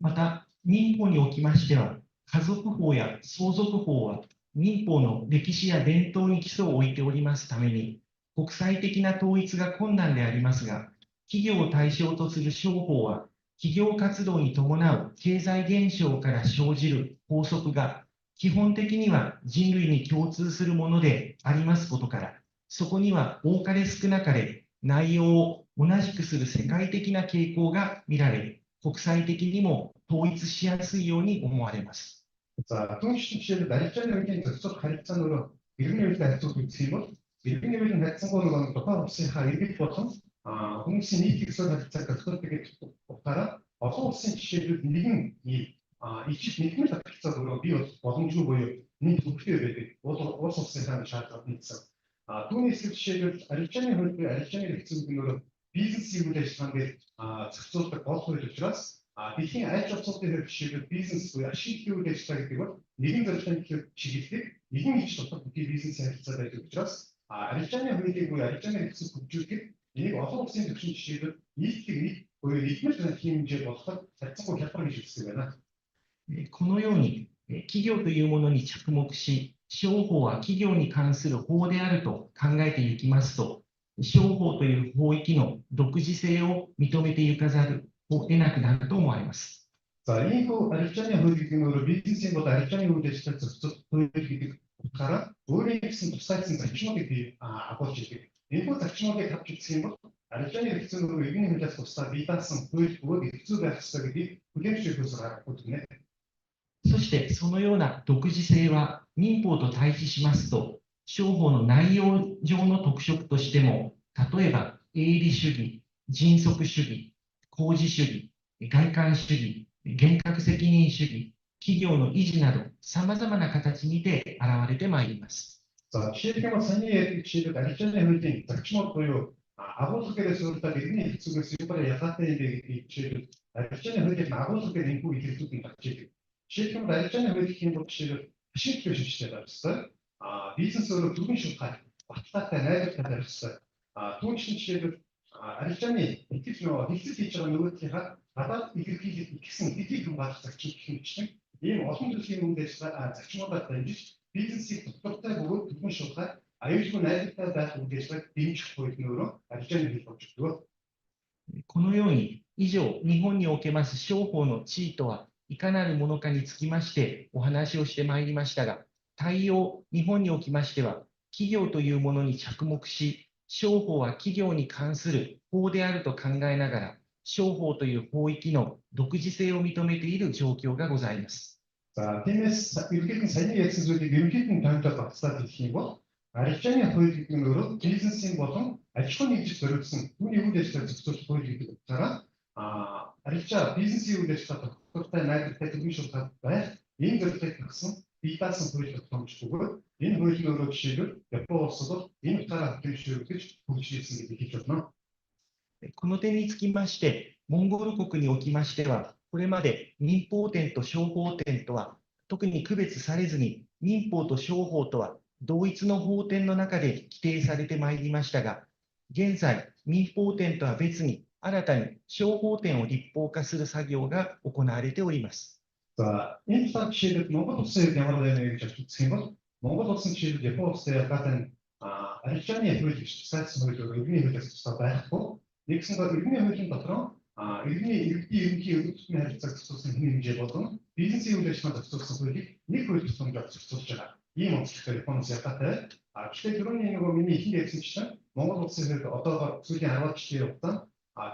また、民法におきましては、家族法や相続法は民法の歴史や伝統に基礎を置いておりますために、国際的な統一が困難でありますが、企業を対象とする商法は、企業活動に伴う経済現象から生じる法則が、基本的には人類に共通するものでありますことから、そこには多かれ少なかれ内容を同じくする世界的な傾向が見られ、国際的にも統一しやすいように思われます。За түүнчлэн жишээлбэл арилжааны хуулийн зохицуулах харилцааны өөрөө иргэний хуулийг харьцуулах үзэх юм бол иргэний хуулийн харилцангуй нөгөө тухайн улсынхаа иргэд болон хүмүүсийн нийтлэг ёсоор харилцааг зохицуулдаг гэдэг утгаараа олон улсын жишээлбэл нэгэн ичид нэгмэл харилцаа өөрөө бий боломжгүй буюу нэг төвхтэй байдаг. Улс улсынхаа шаардлага нийцсэн. Түүний эсрэг жишээлбэл арилжааны хууль буюу арилжааны хэрэгцээ гэдэг нь өөрөө бизнесийн үйл ажиллагаанд зохицуулдаг гол хууль учраас дэлхийн аль улсуудын хувьд жишээлбэл бизнес буюу ашиглалтын үйл ажиллагаа гэдэг бол нэгэн зорилгын чиглэлийг нэгэн ич дотор бүхий бизнесийн харилцаа байдаг учраас арилжааны хуулийг буюу арилжааны хэрэгцээ хөгжүүлэхэд энийг олон улсын төвшин жишээлбэл нийтлэг буюу нийгмийн хэмжээ болоход харьцангуй хялбар гэж үздэг байна. このように企業というものに着目し、商法は企業に関する法であると考えていきますと、商法という法域の独自性を認めていかざるを得なくなると思われます。За энэ арилжааны хууль гэдэг нь өөрөө бизнесийн бол арилжааны үйл ажиллагааг зохицуулах хууль гэдэг утгаараа өөрийн гэсэн тусгайсан зарчмуудыг бий агуулж ирдэг. Энэ зарчмуудыг авч үзэх юм бол арилжааны хэрэгцээ нь иргэний хуулиас тусдаа бий даасан хууль бөгөөд хэцүү байх ёстой гэдгийг хүлээн зөвшөөрөхөөр гаргахгүй гэнэ. そしてそのような独自性は民法と対比しますと、商法の内容上の特色としても、例えば営利主義、迅速主義、公示主義、外観主義、厳格責任主義、企業の維持など、さまざまな形にて現れてまいります。За жишээлбэл саяны ярьдаг жишээлбэл арилжааны хуулийн зарчмууд буюу агуулгаас өөртөө иргэний хэцүүгээс юугаар ялгаатай юм бэ гэдгийг жишээлбэл арилжааны хуулийг агуулгаар энэхүү илэрхийлэлтүүд гарч ирдэг. Жишээлбэл арилжааны хууль гэх юм бол жишээлбэл ашиглах шийдвэртэй байх ёстой. Бизнес өөрөө түргэн шударгаар баталгаатай найдвартай байх ёстой. Түүнчлэн жишээлбэл арилжааны итгэл нөгөө хэлцэл хийж байгаа нөгөөдийнхээ гадаад илэрхийлэлт гэсэн хэдийг хамгаалах зарчим гэх юм чинь ийм олон төрлийн үйл ажиллагаа зарчмуудаар дамжиж бизнесийг доктортой бөгөөд түргэн шударгаар аюулгүй найдвартай байх үйл ажиллагааг дэмжих хуулиороо арилжааны хууль болж өгдөг. このように、以上、日本におけます商法の地位とはいかなるものかにつきましてお話をしてまいりましたが、対応、日本におきましては、企業というものに着目し、商法は企業に関する法であると考えながら、商法という法域の独自性を認めている状況がございます。За тиймээс ерөнхийдөө саяны ярьсан зүйлийг ерөнхийдөө томьёолоод багцлаад хэлэх юм бол арилжааны хууль гэдэг нь өөрөө бизнесийн болон аж ахуйн нэгжид зориулсан түүний үйл ажиллагааг зохицуулах хууль гэдэг утгаараа арилжаа бизнесийн үйл ажиллагаа доктортой найдвартай түргэн шударгаар байх энэ зорилгыг тавьсан бие даасан хууль тогтоомж бөгөөд энэ хууль нь өөрөө жишээлбэл Японы улсад бол энэ утгаараа хөдөлгөж хөгжүүлсэн гэдгийг хэлж байна. この点につきまして、モンゴル国におきましては、これまで民法典と商法典とは特に区別されずに、民法と商法とは同一の法典の中で規定されてまいりましたが、現在、民法典とは別に新たに商法典を立法化する作業が行われております。 За энэ талаар жишээлбэл Монгол улсын ямар байна гэж асуух юм бол Монгол улсын жишээлбэл Японы улсын ялгаатай арилжааны хууль гэж сайдсан хуулиор иргэний хуулиас тусдаа байхгүй. Нэгсэн бол иргэний хуулийн дотор иргэний өргөдөлтний харилцааг зохицуулсан хэмжээ болон бизнесийн үйл ажиллагааг зохицуулсан хуулийг нэг хууль тусламжаар зохицуулж байгаа. Ийм онцлогтой Японоос ялгаатай. Гэхдээ түрүүний нөгөө миний ихэн ярьсан чинь Монгол улсын хууль одоо сүүлийн 10 жилийн хугацаанд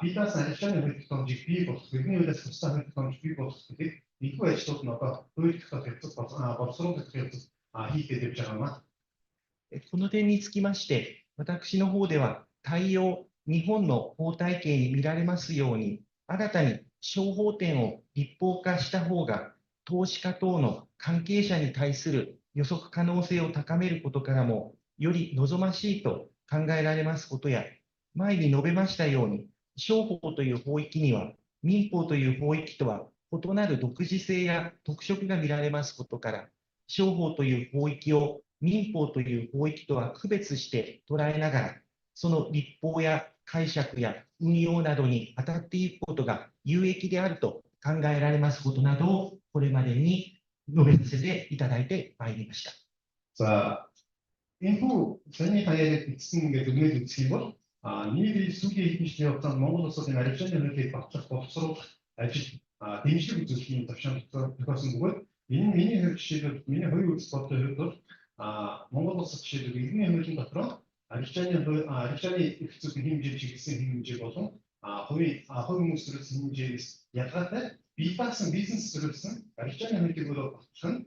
бие даасан арилжааны хууль тусламжийг бий болгох, иргэний хуулиас тусдаа хууль тусламж бий болгох гэдэг нэггүй ажлууд нь одоо хууль тогтоох боловсруулах хэрэгцээ хийгээд явж байгаа юм аа. この点につきまして、私の方では対応、日本の法体系に見られますように、新たに商法典を立法化した方が、投資家等の関係者に対する予測可能性を高めることからも、より望ましいと考えられますことや、前に述べましたように、商法という法域には、民法という法域とは異なる独自性や特色が見られますことから、商法という法域を民法という法域とは区別して捉えながら、その立法や解釈や運用などに当たっていくことが有益であると考えられますことなどをこれまでに述べさせていただいてまいりました。 За энэ хүү саний хаяад бичсэн гэдэг үнээр үзэх юм бол нийгмийн сүүлийн хэдэн жилийн хугацаанд Монгол улсын арилжааны хуулийг батлах боловсруулах ажил дэмжлэг үзүүлэхийн төвшин тохиолсон бөгөөд энэ миний хувьд жишээлбэл миний хувийн үзэл бодлоо хувьд бол Монгол улсад жишээлбэл иргэний хуулийн дотор арилжааны хэвцүүд хэмжээ чиглэсэн хэмжээ болон хувийн хүмүүс төрөлсөн хэмжээс ялгаатай бие даасан бизнес төрөлсөн арилжааны хуулийг өөрөө батлах нь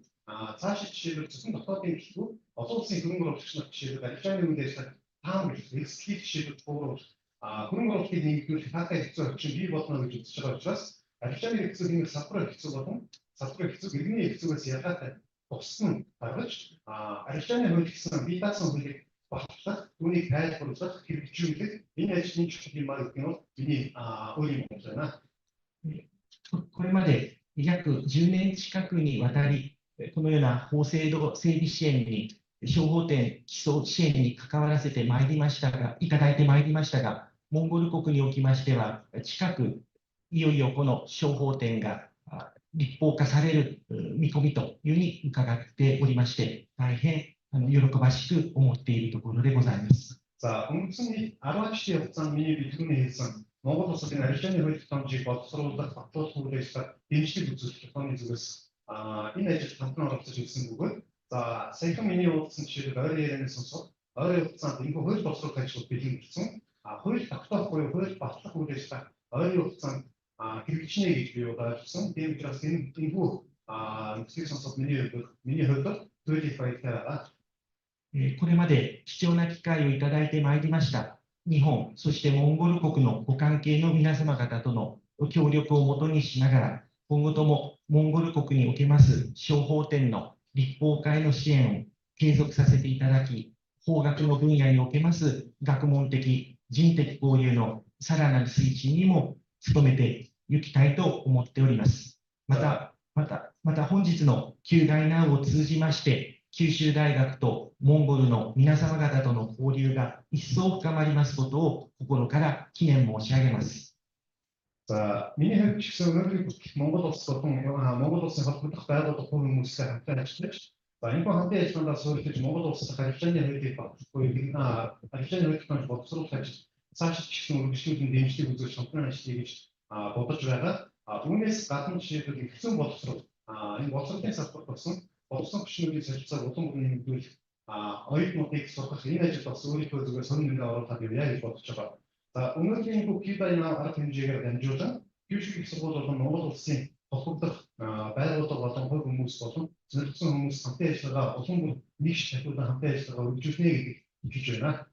цаашид жишээлбэл зөвхөн дотоодын гэлтгүй олон улсын хөрөнгө оруулагч нар жишээлбэл арилжааны үйл ажиллагааг таамаглах, эксклюзив жишээлбэл бууруулах, хөрөнгө оруулалтыг нэгдүүлэх хаатай хэцүү орчин бий болно гэж үзэж байгаа учраас арилжааны хэцүү хэмээх салбар хэцүү болон салбар хэцүү иргэний хэцүүгээс ялгаатай туссан гаргаж арилжааны хууль гэсэн бие даасан хуулийг батлах, түүнийг тайлбарлах, хэрэгжүүлэх энэ ажлын чухал юм аа гэдэг нь миний өөрийн бодлоо байна. これまで約10年近くにわたり、このような法制度整備支援に、商法典基礎支援に関わらせてまいりましたが、いただいてまいりましたが、モンゴル国におきましては、近くいよいよこの商法典が立法化される見込みというふうに伺っておりまして、大変喜ばしく思っているところでございます。 За үндсэндээ 10 жилийн хугацаанд миний бидрүүний хэлсэн Монгол улсын арилжааны хууль тогтоомжийг боловсруулах, батлуулах үйл ажиллагаа дэмжлэг үзүүлэх тохиолны зүгээс энэ ажил хамтран оролцож ирсэн бөгөөд за саяхан миний уулзсан жишээлбэл ойрын ярианы сонсоод ойрын хугацаанд энэ хууль боловсруулах ажлууд бэлэн болсон. Хууль тогтоох буюу хууль батлах үйл ажиллагаа ойрын хугацаанд хэрэгжинэ гэж би ойлгосон. Тийм учраас энэ хүү нөхцөлийг сонсоод миний хувьд төлөв баярлалаа. これまで貴重な機会をいただいてまいりました日本、そしてモンゴル国のご関係の皆様方との協力をもとにしながら、今後ともモンゴル国におけます商法典の立法化への支援を継続させていただき、法学の分野におけます学問的、人的交流のさらなる推進にも努めていきたいと思っております。また本日のKYUDAI Nowを通じまして、九州大学とモンゴルの皆様方との交流が一層深まりますことを心から記念申し上げます。За миний хувьд ч гэсэн өнөөдрийг Монгол улс болон Монгол улсын холбогдох байгууллага хувийн хүмүүстэй хамтдаа ажиллаж, за энэ хамтын ажиллагаанд суурилж Монгол улсын харилцааны хуулийг багтахгүй харилцааны хуулийг боловсруулах ажил цааш ч гэсэн үргэлжлүүлэн дэмжлэг үзүүлж хамтран ажиллая гэж бодож байгаа. Үүнээс гадна жишээлбэл хэцүү боловсрол энэ боловсролын салбарт болсон боловсон хүчнүүдийн солилцоог улам бүрэн нэмэгдүүлэх оюутнуудыг сургах энэ ажил бас өөрийнхөө зүгээр сонин нэмээ оруулах яваа гэж бодож байгаа. За өнөөдрийн KYUDAI Now арга хэмжээгээр дамжуулан Kyushu их сургууль болон Монгол улсын холбогдох байгууллага болон хувь хүмүүс болон зөвлөсөн хүмүүс хамтын ажиллагаа улам бүр нэгж татвартай хамтын ажиллагаа үргэлжлүүлнэ гэдгийг хэлж байна.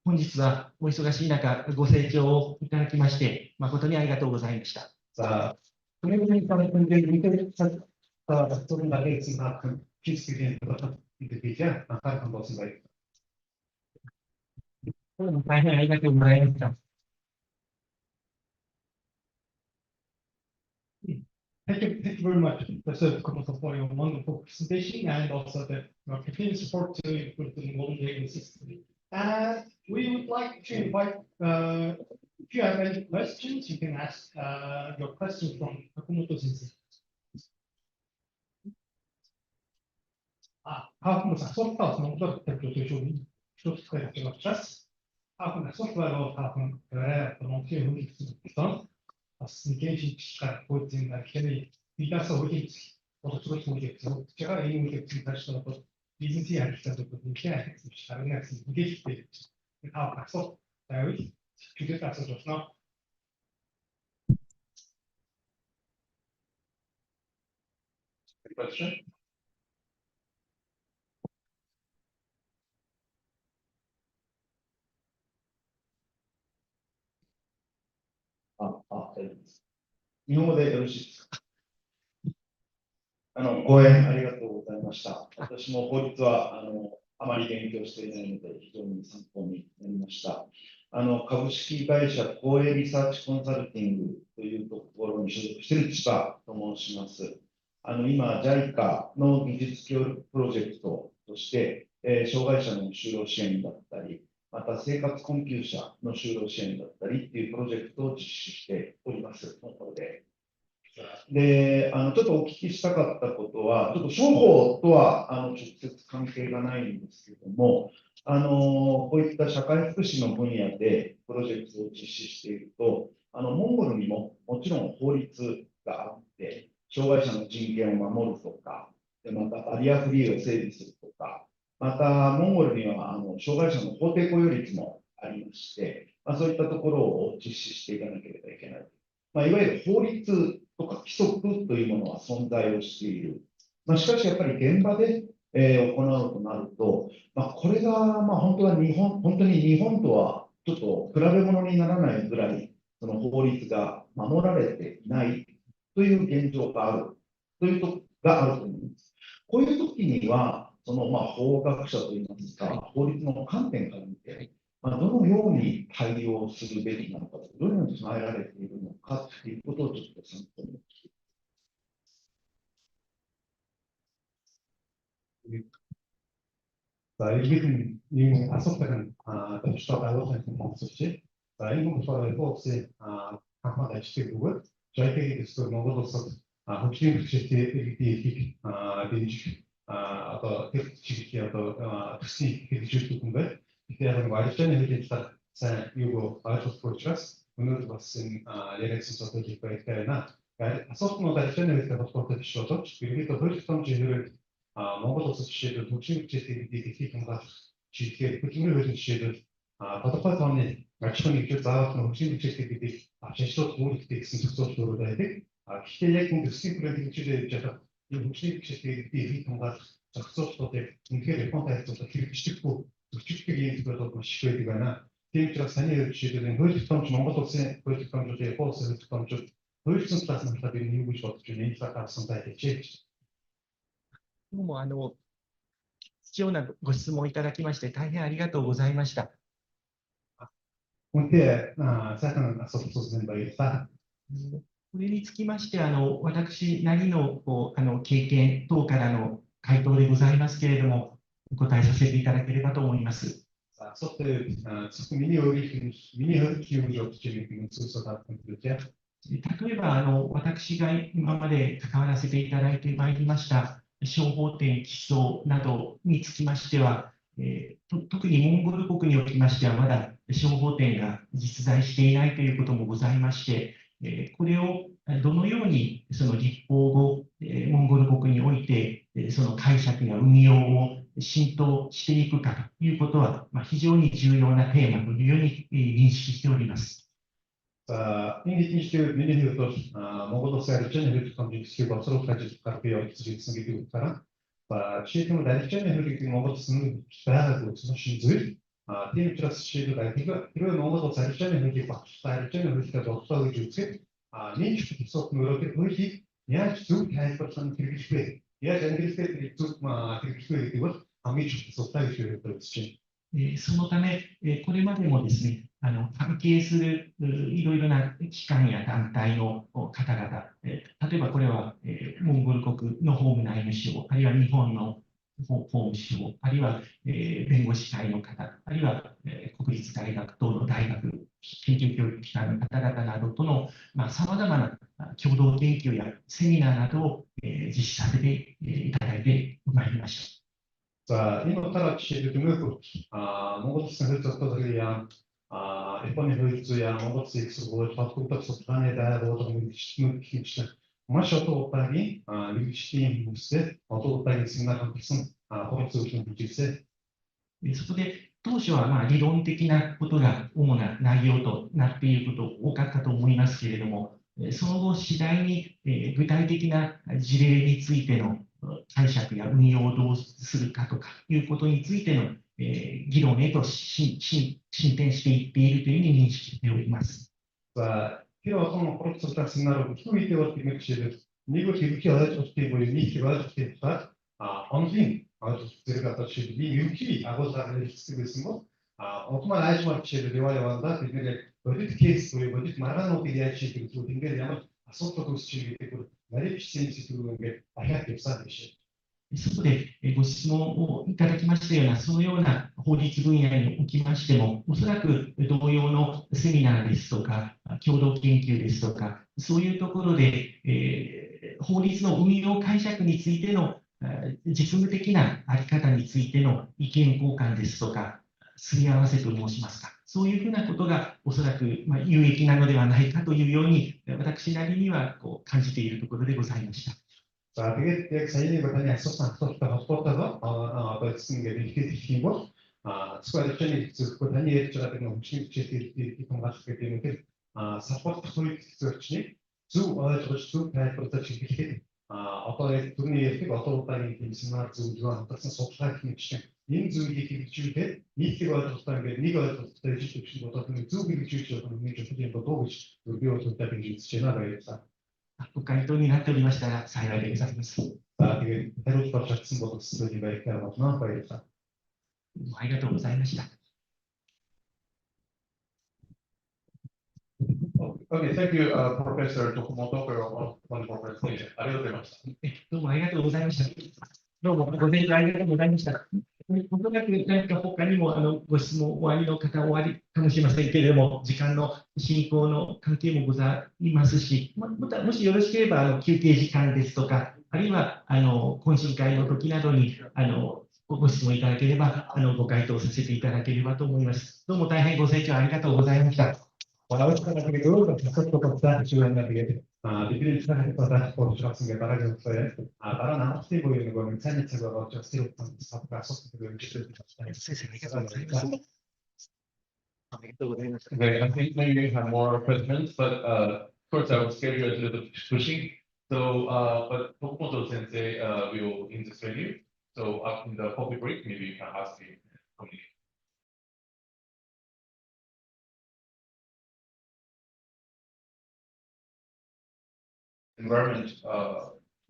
本日はお忙しい中ご清聴をいただきまして誠にありがとうございました。 За өнөөдрийн парламентын мэдээлэл Tatsuro лекцийн хаан физикийн бодолтой хэлээ анхаарал хандуулсан байна. 大変ありがとうございました。 Thank you very much, Professor Komoto, for your wonderful presentation and also the continued support to improve the Mongolian legal system. We would like to invite, if you have any questions, you can ask your question from Takumoto Sensei. ハーフのサソフトはそのことだったというふうに一つ使い分けました。ハーフのソフトウェアをハーフのこの旧風にすると、Assimilationからこういうのが来て、リーダーを置いて、私の気持ちを、じゃあ、いい向けて出したのと、リズムティアに来たところに、あれがすげえ来て、ハーフのソフトウェアを、クリアするとな。Question? Ah, 日本語でよろしいですか。講演ありがとうございました。私も法律はあまり勉強していないので非常に参考になりました。株式会社公営リサーチコンサルティングというところに所属している千葉と申します。今 JICA の技術協力プロジェクトとして、障害者の就労支援だったり、また生活困窮者の就労支援だったりっていうプロジェクトを実施しております。ここで。で、ちょっとお聞きしたかったことは、ちょっと商法とは直接関係がないんですけども、こういった社会福祉の分野でプロジェクトを実施していると、モンゴルにももちろん法律があって、障害者の人権を守るとか、でまたバリアフリーを整備するとか、またモンゴルには障害者の法定雇用率もありまして、そういったところを実施していかなければいけない。いわゆる法律とか規則というものは存在をしている。しかしやっぱり現場で、行うとなると、これが本当に日本とはちょっと比べ物にならないぐらい、その法律が守られていないという現状があるというとがあると思います。こういう時には、その法学者といいますか、法律の観点から見て、どのように対応するべきなのか、どのように備えられているのかということをちょっと参考に。Even in Assoc staat uitleg van Assoc. Iemand van de volgende gaan we stuk doen. Zij kijken dus door nog wat soort hoeksteen geschikt die technisch geschikt doen. Ik heb een waarschijnlijk heb ik dat zijn Hugo uitgevoerd. Wanneer was in reacties op de project na. Assocの大体のやつがほとんど一緒と、ビビとどういう感じでМонгол улсад жишээлбэл хөгжлийн хичээлийг дэлхийд хамгаалах чиглэлээр хөдөлмөрийн хуулийн жишээлбэл тодорхой тооны аж ахуйн нэгжүүд заавал хөгжлийн хичээлийг авч ажиллах үүрэгтэй гэсэн зохицуулт байдаг. Гэхдээ яг энэ төслийн хүрээний хичээлээр хийж байгаа энэ хөгжлийн хичээлийг дэлхийд хамгаалах зохицуултуудыг үнэхээр Японд харьцуулахад хэрэгжихгүй зөрчилдөг юм зүйл маш их байдаг байна. Тийм учраас таны хувьд жишээлбэл энэ хууль тогтоомж Монгол улсын хууль тогтоомжууд, Японы улсын хууль тогтоомжууд хуульсан талаас нь харахад энэ юу гэж бодож байна? Энэ талаар гарсан байж. どうも貴重なご質問いただきまして大変ありがとうございました。unter Sachen Assoc bei これにつきまして、私なりの経験等からの回答でございますけれども、お答えさせていただければと思います。例えば、私が今まで関わらせていただいてまいりました小法典基礎などにつきましては、特にモンゴル国におきましては、まだ小法典が実在していないということもございまして、これをどのようにその立法後、モンゴル国においてその解釈や運用を浸透していくかということは、非常に重要なテーマというように認識しております。Indistinct Minihitos, Mongolos Archenic Conjunctive Tatsuro Fajit Carpio, Sigi Kara, Chitum Archenic Mongols Spare, Shinzu, Timtras Shidu, I think, Mongols Archenic, Archenic, Doctor Jutsi, Ninch, so Muroki, Yach, 2% Kirishway, Yach, and Kirishway took my Kirishway, a much society to exchange. そのため、これまでもですね、関係するいろいろな機関や団体の方々、例えばこれはモンゴル国の法務内務省、あるいは日本の法務省、あるいは弁護士会の方、あるいは国立大学等の大学、研究教育機関の方々などとのさまざまな共同研究やセミナーなどを実施させていただいてまいりました。자, 이거 따라 치료도 몽골스 헬스터들이야, 일본의 헬스야, 몽골스 익스고, 바꾸다 속단에다 로동 기치는 마셔도 오빠기, 리치팅 무스, 어도 오빠기 생각한 무슨 호흡수 좀 주세. そこで当初は理論的なことが主な内容となっていること多かったと思いますけれども、その後次第に具体的な事例についての解釈や運用をどうするかとかいうことについての議論へと進展していっているというふうに認識しております。필요한 프로세스가 생각하고 키우이 되었기 때문에 이거 이렇게 어떻게 보이니 이거 어떻게 다 언신 아주 들어갔다 치기 유키 아고자를 쓰고 있으면 오토만 아이즈만 치를 대화해 왔다 그게 어디 케이스 우리 어디 말하는 거 얘기할 수 있고 그게 아마 소프트도 치기 되고 말이 비슷한지 그런 게 아예 없사듯이 そこでご質問をいただきましたような、そのような法律分野におきましても、おそらく同様のセミナーですとか、共同研究ですとか、そういうところで、法律の運用解釈についての実務的なあり方についての意見交換ですとか、すり合わせと申しますか、そういうふうなことがおそらく有益なのではないかというように、私なりには感じているところでございました。자, 그게 saya ini bertanya soal transportado apa sehingga dikit-dikit sekolah ini sebenarnya juga dengan mungkin jadi pembahasan seperti mungkin support politik search zu terus zu kayak proteksi dikit atau dunia itu atau tadi di seminar zu juga terus software ini ini zu dikit juga ini juga terus tadi ini juga terus tadi juga terus zu dikit juga ini juga jadi betul lebih untuk tadi di seminar ituご回答になっておりましたら幸いでございます。ありがとうございました。Okay, thank you, Professor Tokumoto, for your wonderful presentation. ありがとうございました。どうもありがとうございました。どうもご清聴ありがとうございました。おそらく何か他にもご質問おありの方おありかもしれませんけれども、時間の進行の関係もございますし、もしよろしければ休憩時間ですとか、あるいは懇親会の時などにご質問いただければご回答させていただければと思います。どうも大変ご清聴ありがとうございました。Walau sekarang itu tetap kita juga nanti dipilih sangat pada proses yang para yang saya para nanti boleh negara misalnya sebuah proses itu satu kasus itu kita Okay, I think maybe you have more questions, but of course I will scare you a little bit pushing. So, but Tokumoto Sensei will instruct you. So, after the coffee break, maybe you can ask him. Environment,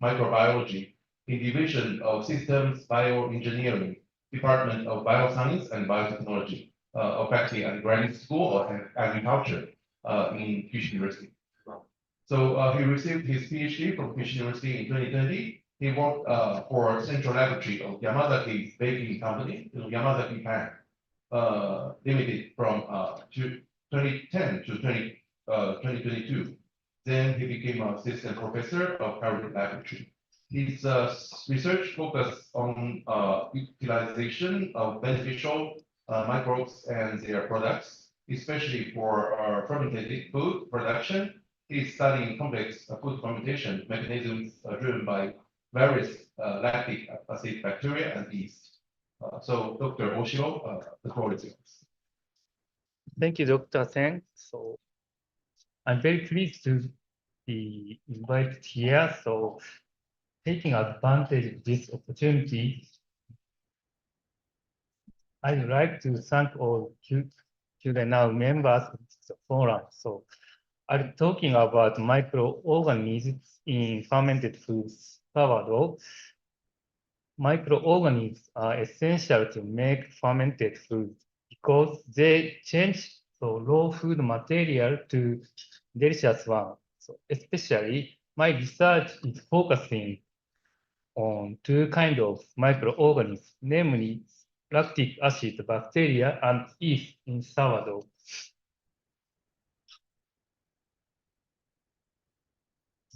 microbiology, in Division of Systems Bioengineering, Department of Bioscience and Biotechnology. of faculty at graduate school or agriculture in Kyushu University. So he received his PhD from Kyushu University in 2020. He worked for Central Laboratory of Yamazaki Baking Company, Yamazaki Pan, Limited from 2010 to 2022. Then he became an assistant professor of Harvard Laboratory. His research focused on utilization of beneficial microbes and their products, especially for fermented food production. He's studying complex food fermentation mechanisms driven by various lactic acid bacteria and yeast. So, Dr. Oshiro, the floor is yours. Thank you, Dr. Sen. So I'm very pleased to be invited here. So taking advantage of this opportunity, I'd like to thank all KYUDAI now members of the forum. So I'm talking about microorganisms in fermented foods sourdough. Microorganisms are essential to make fermented foods because they change the raw food material to delicious one. So especially my research is focusing on two kinds of microorganisms, namely lactic acid bacteria and yeast in sourdough.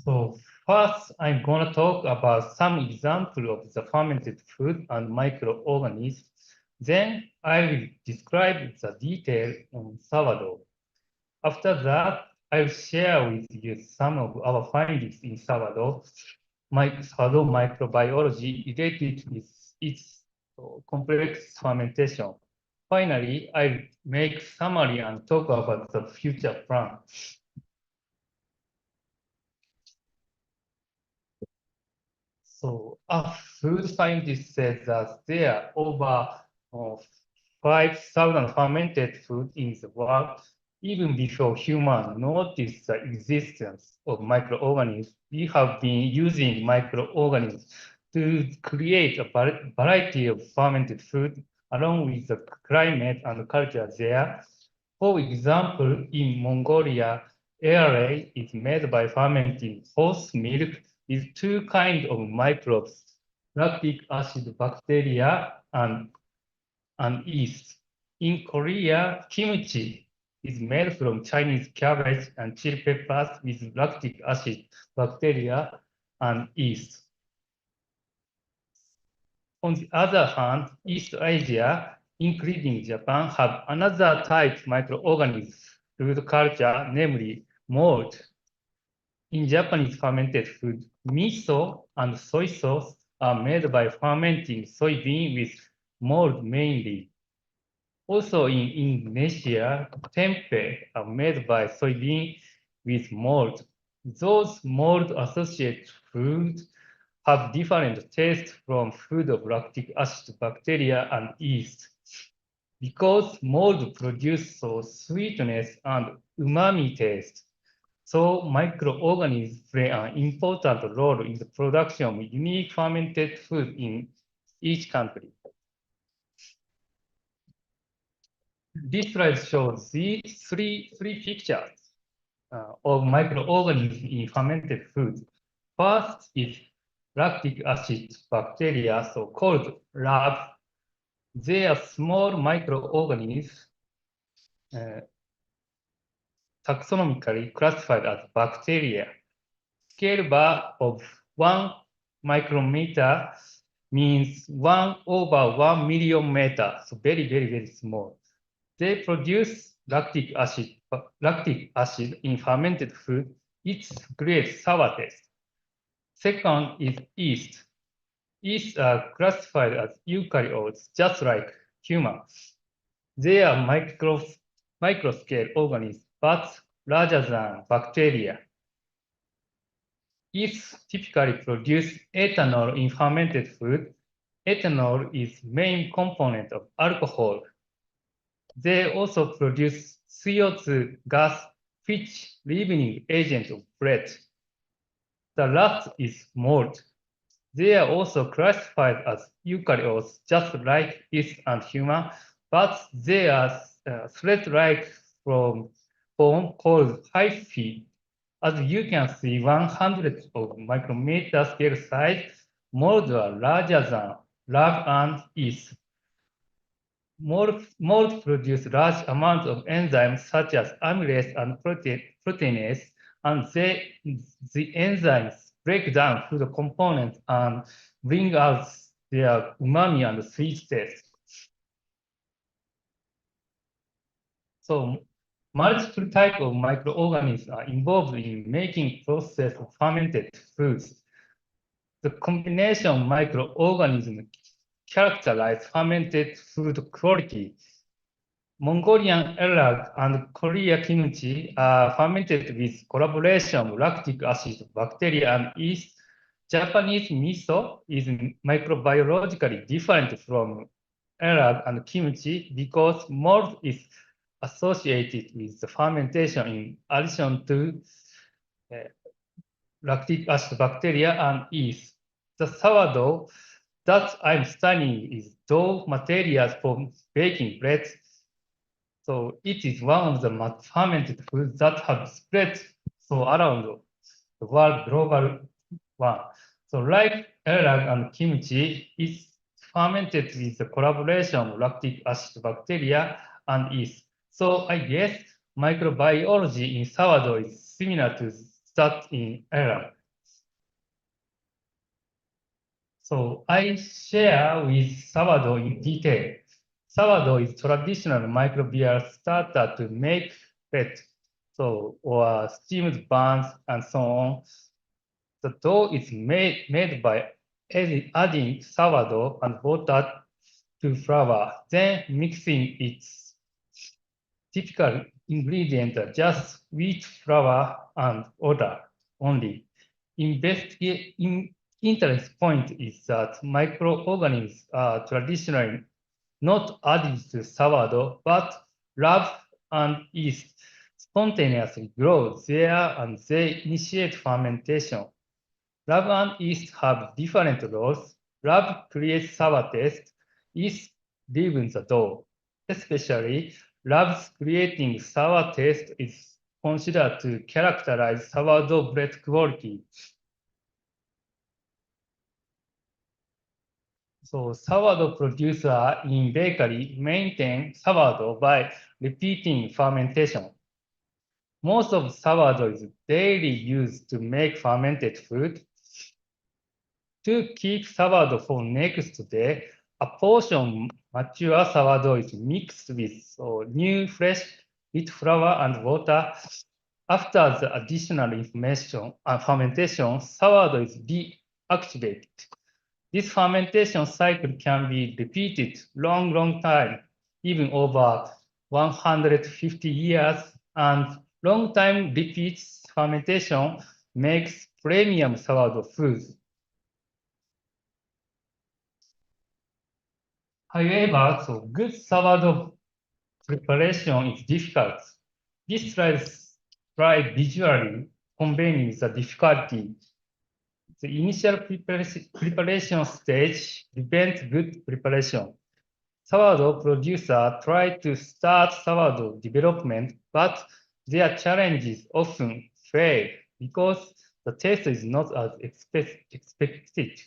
So first, I'm going to talk about some examples of the fermented food and microorganisms. Then I will describe the detail on sourdough. After that, I'll share with you some of our findings in sourdough microbiology related with its complex fermentation. Finally, I'll make summary and talk about the future plan. So a food scientist says that there are over 5,000 fermented foods in the world. Even before humans noticed the existence of microorganisms, we have been using microorganisms to create a variety of fermented food along with the climate and culture there. For example, in Mongolia, ARA is made by fermenting horse milk with two kinds of microbes, lactic acid bacteria and yeast. In Korea, kimchi is made from Chinese cabbage and chili peppers with lactic acid bacteria and yeast. On the other hand, East Asia, including Japan, have another type microorganism food culture, namely mold. In Japanese fermented food, miso and soy sauce are made by fermenting soybean with mold mainly. Also in Indonesia, tempeh are made by soybean with mold. Those mold-associated foods have different tastes from food of lactic acid bacteria and yeast. Because mold produces sweetness and umami taste, so microorganisms play an important role in the production of unique fermented food in each country. This slide shows these three pictures of microorganisms in fermented food. First is lactic acid bacteria, so called LAB. They are small microorganisms taxonomically classified as bacteria. Scale bar of 1 micrometer means 1/1 million meters, so very small. They produce lactic acid in fermented food. It's great sour taste. Second is yeast. Yeasts are classified as eukaryotes, just like humans. They are microscale organisms, but larger than bacteria. Yeasts typically produce ethanol in fermented food. Ethanol is main component of alcohol. They also produce CO2 gas, which leavening agent of bread. The last is mold. They are also classified as eukaryotes, just like yeast and human, but they are thread-like from form called hyphae. As you can see, 100 of micrometer scale size molds are larger than lab and yeast. Molds produce large amounts of enzymes such as amylase and proteinase, and the enzymes break down food components and bring out their umami and sweet taste. So multiple types of microorganisms are involved in making processed fermented foods. The combination of microorganisms characterize fermented food quality. Mongolian elag and Korea kimchi are fermented with collaboration of lactic acid, bacteria, and yeast. Japanese miso is microbiologically different from elag and kimchi because mold is associated with the fermentation in addition to lactic acid bacteria and yeast. The sourdough that I'm studying is dough materials for baking bread. So it is one of the fermented foods that have spread so around the world, global one. So like elag and kimchi, it's fermented with the collaboration of lactic acid bacteria and yeast. So I guess microbiology in sourdough is similar to that in elag. So I share with sourdough in detail. Sourdough is traditional microbial starter to make bread, or steamed buns and so on. The dough is made by adding sourdough and water to flour, then mixing its typical ingredients are just wheat flour and water only. Interest point is that microorganisms are traditionally not added to sourdough, but lab and yeast spontaneously grow there and they initiate fermentation. Lab and yeast have different roles. Lab creates sour taste, yeast leavens the dough. Especially, labs creating sour taste is considered to characterize sourdough bread quality. So sourdough producer in bakery maintain sourdough by repeating fermentation. Most of sourdough is daily used to make fermented food. To keep sourdough for next day, a portion mature sourdough is mixed with new fresh wheat flour and water. After the additional fermentation, sourdough is deactivated. This fermentation cycle can be repeated long time, even over 150 years, and long time repeats fermentation makes premium sourdough food. However, good sourdough preparation is difficult. This slide visually conveying the difficulty. The initial preparation stage prevents good preparation. Sourdough producers try to start sourdough development, but their challenges often fail because the taste is not as expected.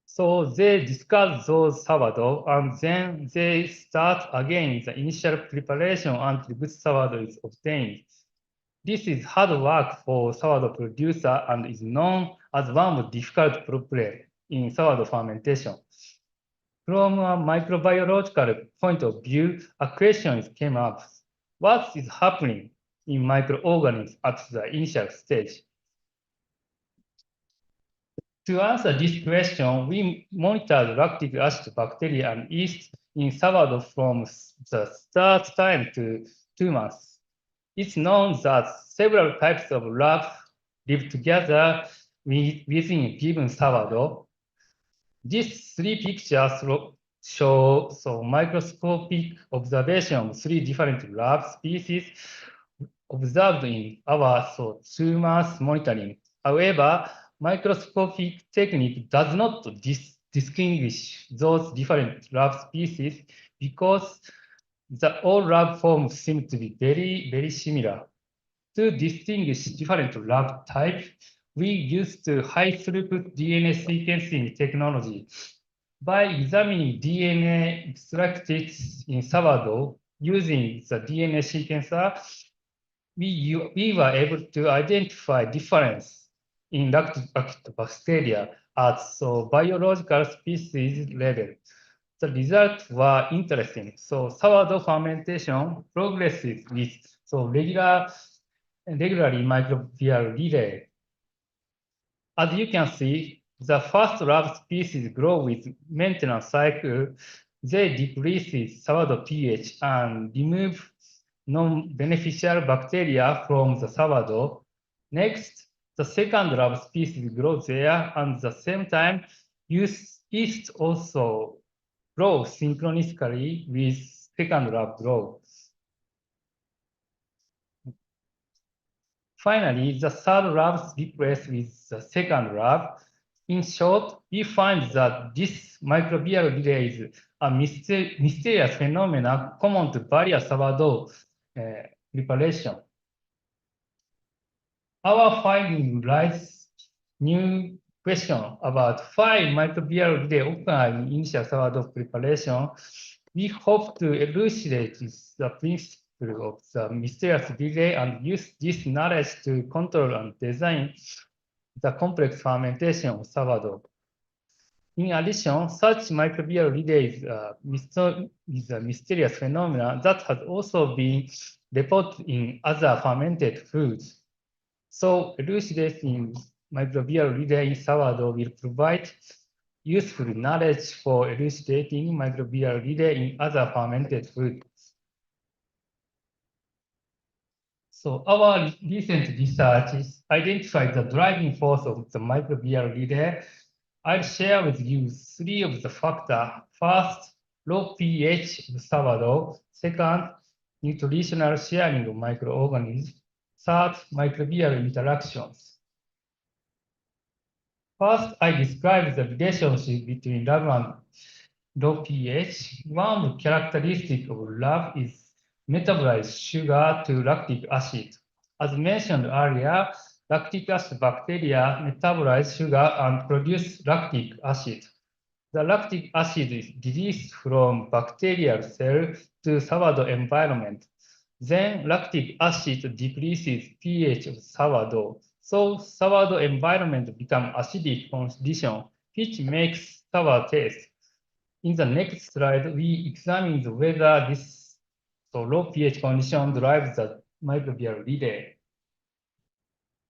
So they discard those sourdough and then they start again the initial preparation until good sourdough is obtained. This is hard work for sourdough producer and is known as one of the difficult problems in sourdough fermentation. From a microbiological point of view, a question came up. What is happening in microorganisms at the initial stage? To answer this question, we monitored lactic acid bacteria and yeast in sourdough from the start time to 2 months. It's known that several types of labs live together within a given sourdough. These 3 pictures show microscopic observation of 3 different lab species observed in our 2 months monitoring. However, microscopic technique does not distinguish those different lab species because all lab forms seem to be very similar. To distinguish different lab types, we used high throughput DNA sequencing technology. By examining DNA extracted in sourdough using the DNA sequencer, we were able to identify difference in lactobacteria at biological species level. The results were interesting. So sourdough fermentation progresses with regularly microbial relay. As you can see, the first lab species grow with maintenance cycle. They decrease sourdough pH and remove non-beneficial bacteria from the sourdough. Next, the second lab species grows there, and at the same time, yeast also grows synchronistically with second lab growth. Finally, the third lab replaced with the second lab. In short, we find that this microbial relay is a mysterious phenomenon common to various sourdough preparation. Our finding raises new question about why microbial relay occur in initial sourdough preparation. We hope to elucidate the principle of the mysterious relay and use this knowledge to control and design the complex fermentation of sourdough. In addition, such microbial relay is a mysterious phenomenon that has also been reported in other fermented foods. So elucidating microbial relay in sourdough will provide useful knowledge for elucidating microbial relay in other fermented foods. So our recent research identified the driving force of the microbial relay. I'll share with you three of the factors. First, low pH of sourdough. Second, nutritional sharing of microorganisms. Third, microbial interactions. First, I described the relationship between lab and low pH. One characteristic of lab is metabolize sugar to lactic acid. As mentioned earlier, lactic acid bacteria metabolize sugar and produce lactic acid. The lactic acid is released from bacterial cell to sourdough environment. Then lactic acid decreases pH of sourdough. So sourdough environment becomes acidic condition, which makes sour taste. In the next slide, we examine whether this low pH condition drives the microbial relay.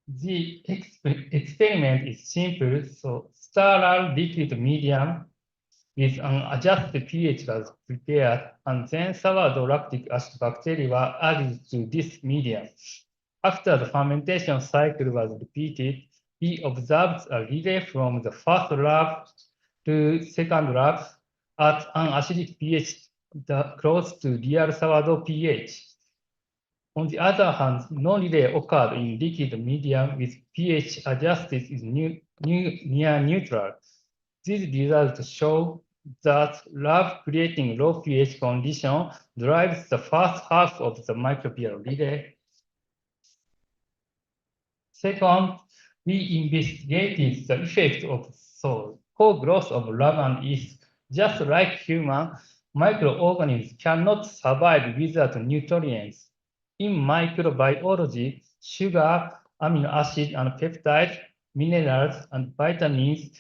The experiment is simple. So sterile liquid medium with an adjusted pH was prepared, and then sourdough lactic acid bacteria were added to this medium. After the fermentation cycle was repeated, we observed a relay from the first lab to second lab at an acidic pH close to real sourdough pH. On the other hand, no relay occurred in liquid medium with pH adjusted is near neutral. These results show that lab creating low pH condition drives the first half of the microbial relay. Second, we investigated the effect of co-growth of lab and yeast. Just like human, microorganisms cannot survive without nutrients. In microbiology, sugar, amino acid, and peptides, minerals, and vitamins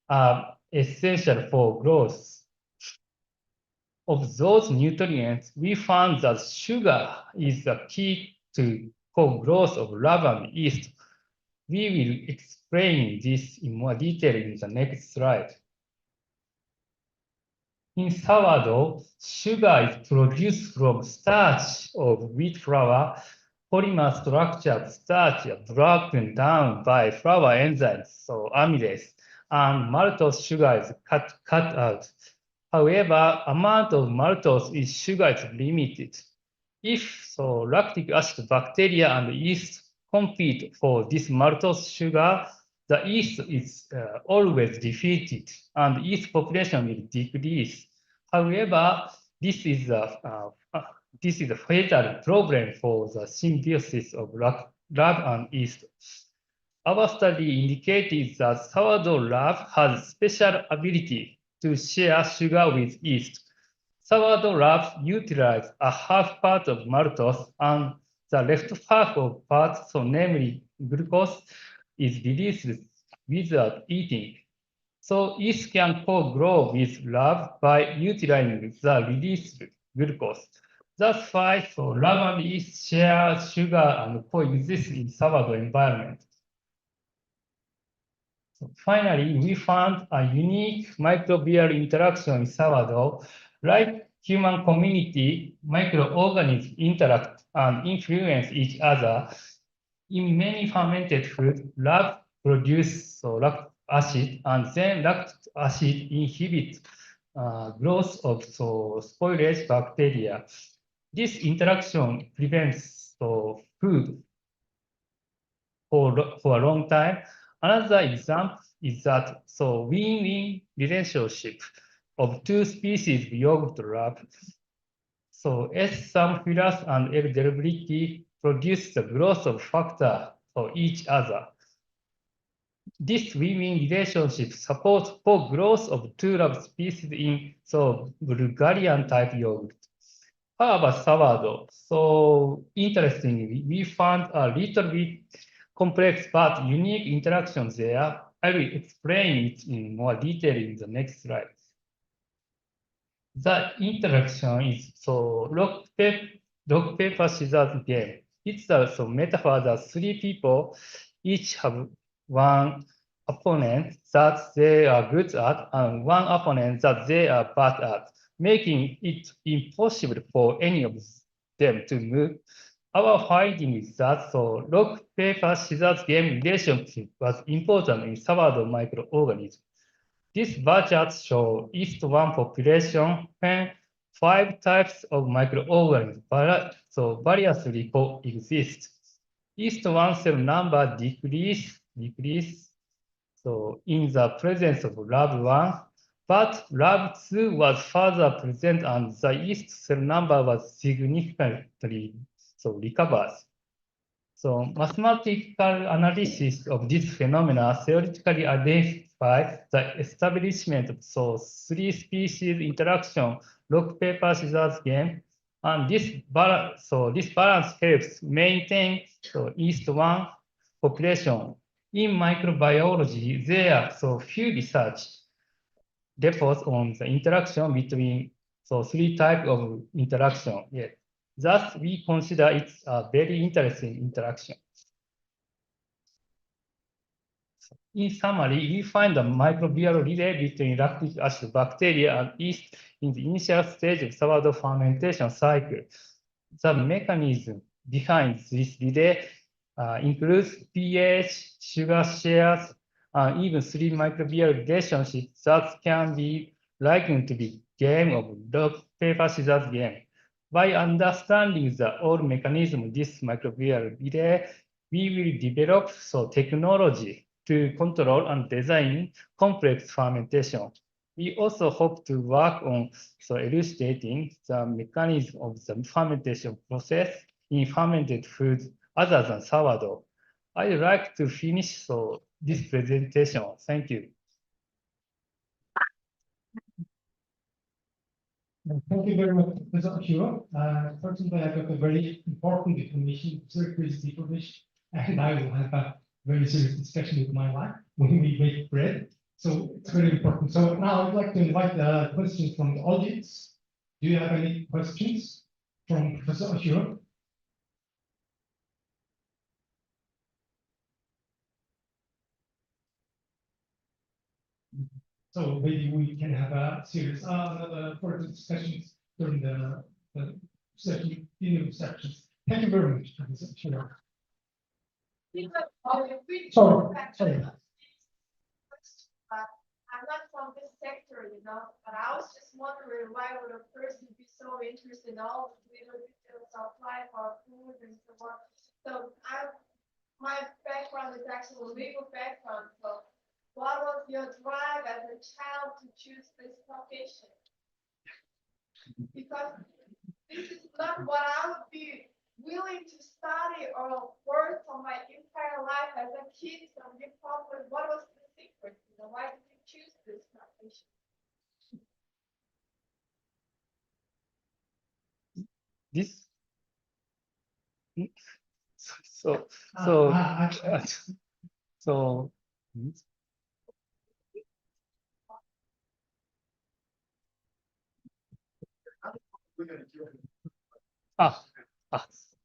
are essential for growth. Of those nutrients, we found that sugar is the key to co-growth of lab and yeast. We will explain this in more detail in the next slide. In sourdough, sugar is produced from starch of wheat flour. Polymer structure of starch are broken down by flour enzymes, so amylase, and maltose sugar is cut out. However, amount of maltose in sugar is limited. If lactic acid bacteria and yeast compete for this maltose sugar, the yeast is always defeated and yeast population will decrease. However, this is a fatal problem for the symbiosis of lab and yeast. Our study indicated that sourdough lab has special ability to share sugar with yeast. Sourdough labs utilize a half part of maltose and the left half of part, so namely glucose, is released without eating. So yeast can co-grow with lab by utilizing the released glucose. That's why so lab and yeast share sugar and coexist in sourdough environment. So finally, we found a unique microbial interaction in sourdough. Like human community, microorganisms interact and influence each other. In many fermented foods, lab produce lactic acid, and then lactic acid inhibits growth of spoilage bacteria. This interaction prevents food for a long time. Another example is that win-win relationship of two species of yogurt lab. So S. samphilus and L. delbrueckii produce the growth of factor for each other. This win-win relationship supports for growth of two lab species in Bulgarian type yogurt. How about sourdough? So interestingly, we found a little bit complex but unique interactions there. I will explain it in more detail in the next slide. The interaction is rock, paper, scissors game. It's also metaphor that three people each have one opponent that they are good at and one opponent that they are bad at, making it impossible for any of them to move. Our finding is that rock, paper, scissors game relationship was important in sourdough microorganisms. This bar chart shows yeast 1 population when 5 types of microorganisms variously coexist. Yeast 1 cell number decrease in the presence of lab 1, but lab 2 was further present and the yeast cell number was significantly recovered. So mathematical analysis of this phenomena theoretically identify the establishment of three species interaction, rock, paper, scissors game, and this balance helps maintain yeast 1 population. In microbiology, there are few research reports on the interaction between three types of interaction. Yes. Thus, we consider it a very interesting interaction. In summary, we find a microbial relay between lactic acid bacteria and yeast in the initial stage of sourdough fermentation cycle. The mechanism behind this relay includes pH, sugar shares, and even three microbial relationships that can be likened to the game of rock, paper, scissors game. By understanding the whole mechanism of this microbial relay, we will develop technology to control and design complex fermentation. We also hope to work on elucidating the mechanism of the fermentation process in fermented foods other than sourdough. I'd like to finish this presentation. Thank you. Thank you very much, Professor Oshiro. Personally, I got a very important information, very crazy information, and I will have a very serious discussion with my wife when we make bread. So it's very important. So now I'd like to invite questions from the audience. Do you have any questions from Professor Oshiro? So maybe we can have a series further discussions during the session, sections. Thank you very much, Professor Oshiro. Sorry. I'm not from this sector, but I was just wondering why would a person be so interested in all the little details of life or food and so on. So my background is actually a legal background. So what was your drive as a child to choose this profession? Because this is not what I would be willing to study or work for my entire life as a kid. So you probably, what was the secret? Why did you choose this profession? This. So.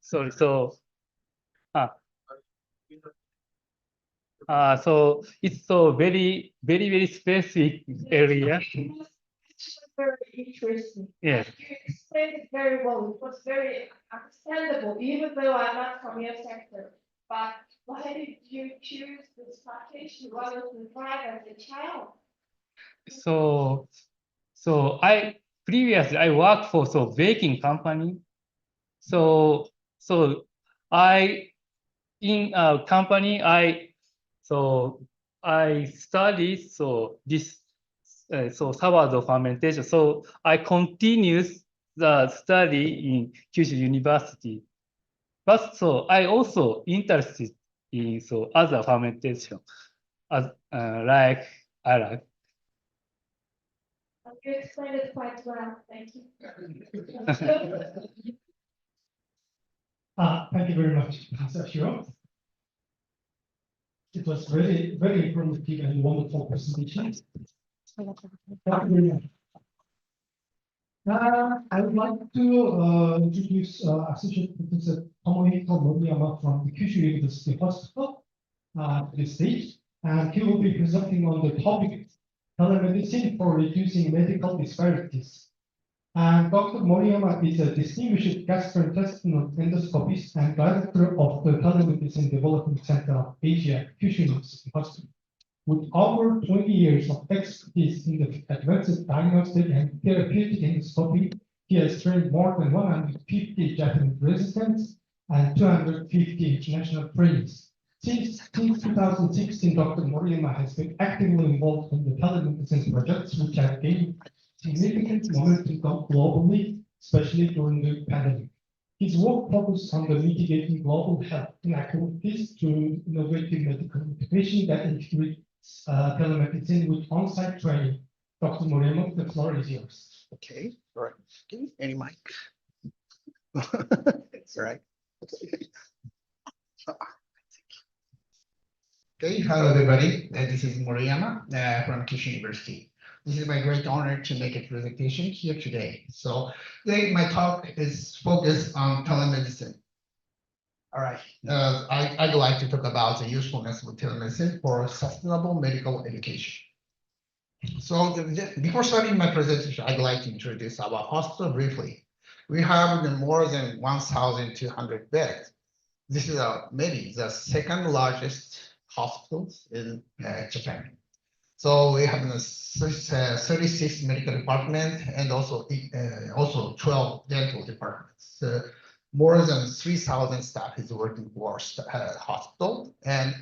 Sorry. So it's so very specific area. Very interesting. Yes. You explained it very well. It was very understandable, even though I'm not from your sector. But why did you choose this profession? What was the drive as a child? So I previously worked for baking company. So I in a company I studied this sourdough fermentation. So I continued the study in Kyushu University. But I also interested in other fermentation as like Arab. You explained it quite well. Thank you. Thank you very much, Masaru. It was very informative and wonderful presentation. Thank you very much. I would like to introduce Associate Professor Tomohiko Moriyama from the Kyushu University Hospital to the stage, and he will be presenting on the topic Telemedicine for Reducing Medical Disparities. And Dr. Moriyama is a distinguished gastrointestinal endoscopist and director of the Telemedicine Development Center of Asia, Kyushu University Hospital. With over 20 years of expertise in the advanced diagnostic and therapeutic endoscopy, he has trained more than 150 Japanese residents and 250 international trainees. Since 2016, Dr. Moriyama has been actively involved in the telemedicine projects, which have gained significant momentum globally, especially during the pandemic. His work focused on the mitigating global health inequalities through innovative medical integration that integrates telemedicine with on-site training. Dr. Moriyama, the floor is yours. Okay, all right. Okay, any mic? It's all right. Okay, hello everybody. This is Moriyama from Kyushu University. This is my great honor to make a presentation here today. So today my talk is focused on telemedicine. All right, I'd like to talk about the usefulness of telemedicine for sustainable medical education. So before starting my presentation, I'd like to introduce our hospital briefly. We have more than 1,200 beds. This is maybe the second largest hospitals in Japan. So we have 36 medical departments and also 12 dental departments. More than 3,000 staff is working for our hospital, and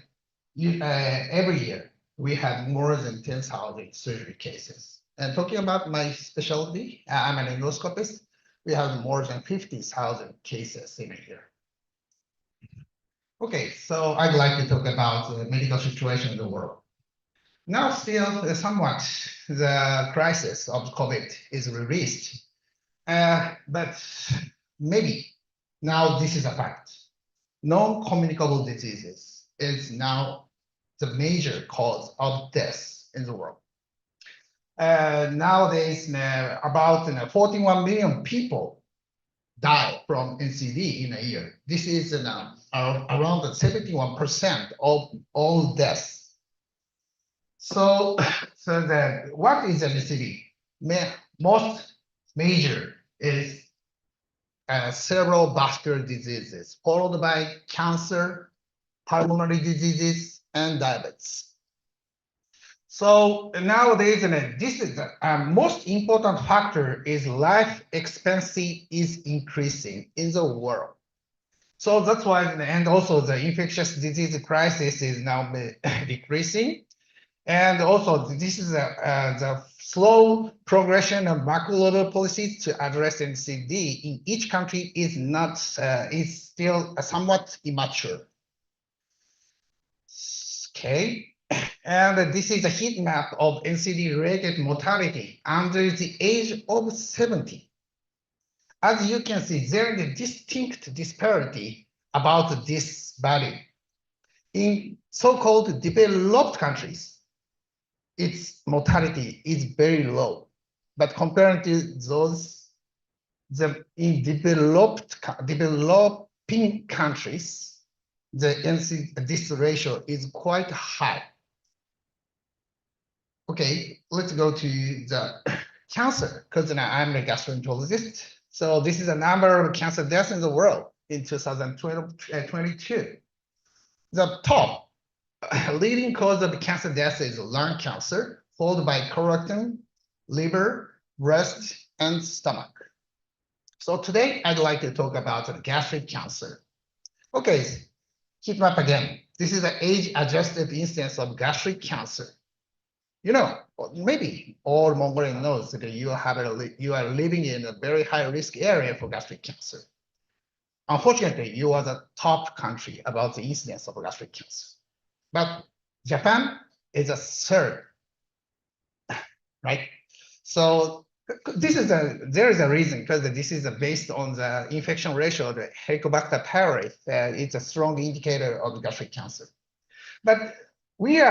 every year we have more than 10,000 surgery cases. And talking about my specialty, I'm an endoscopist. We have more than 50,000 cases in a year. Okay, so I'd like to talk about the medical situation in the world. Now still somewhat the crisis of COVID is released, but maybe now this is a fact. Non-communicable diseases is now the major cause of death in the world. Nowadays, about 41 million people die from NCD in a year. This is around 71% of all deaths. So what is NCD? Most major is cerebrovascular diseases, followed by cancer, pulmonary diseases, and diabetes. So nowadays, this is the most important factor is life expectancy is increasing in the world. So that's why, and also the infectious disease crisis is now decreasing. And also, this is the slow progression of macro-level policies to address NCD in each country is not, is still somewhat immature. Okay, and this is a heat map of NCD-related mortality under the age of 70. As you can see, there is a distinct disparity about this value. In so-called developed countries, its mortality is very low. But compared to those in developing countries, this ratio is quite high. Okay, let's go to the cancer, because I'm a gastroenterologist. So this is the number of cancer deaths in the world in 2022. The top leading cause of cancer death is lung cancer, followed by colorectal, liver, breast, and stomach. So today I'd like to talk about gastric cancer. Okay, heat map again. This is the age-adjusted incidence of gastric cancer. You know, maybe all Mongolian knows that you are living in a very high risk area for gastric cancer. Unfortunately, you are the top country about the incidence of gastric cancer. But Japan is a third, right? So there is a reason, because this is based on the infection ratio of the Helicobacter pylori. It's a strong indicator of gastric cancer. But we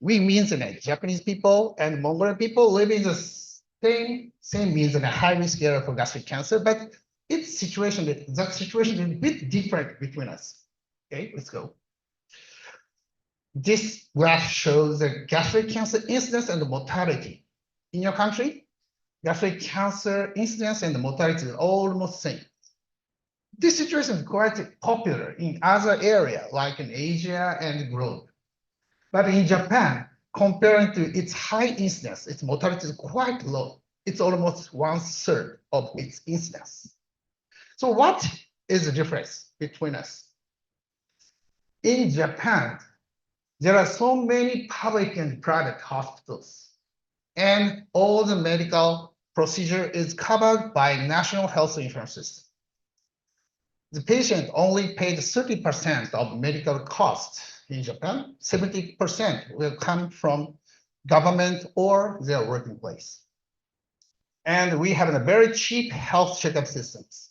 means Japanese people and Mongolian people live in the same means in a high risk area for gastric cancer, but that situation is a bit different between us. Okay, let's go. This graph shows the gastric cancer incidence and mortality. In your country, gastric cancer incidence and mortality is almost same. This situation is quite popular in other areas like in Asia and globe. But in Japan, comparing to its high incidence, its mortality is quite low. It's almost 1/3 of its incidence. So what is the difference between us? In Japan, there are so many public and private hospitals, and all the medical procedure is covered by national health insurance system. The patient only paid 30% of medical costs. In Japan, 70% will come from government or their working place. And we have a very cheap health checkup systems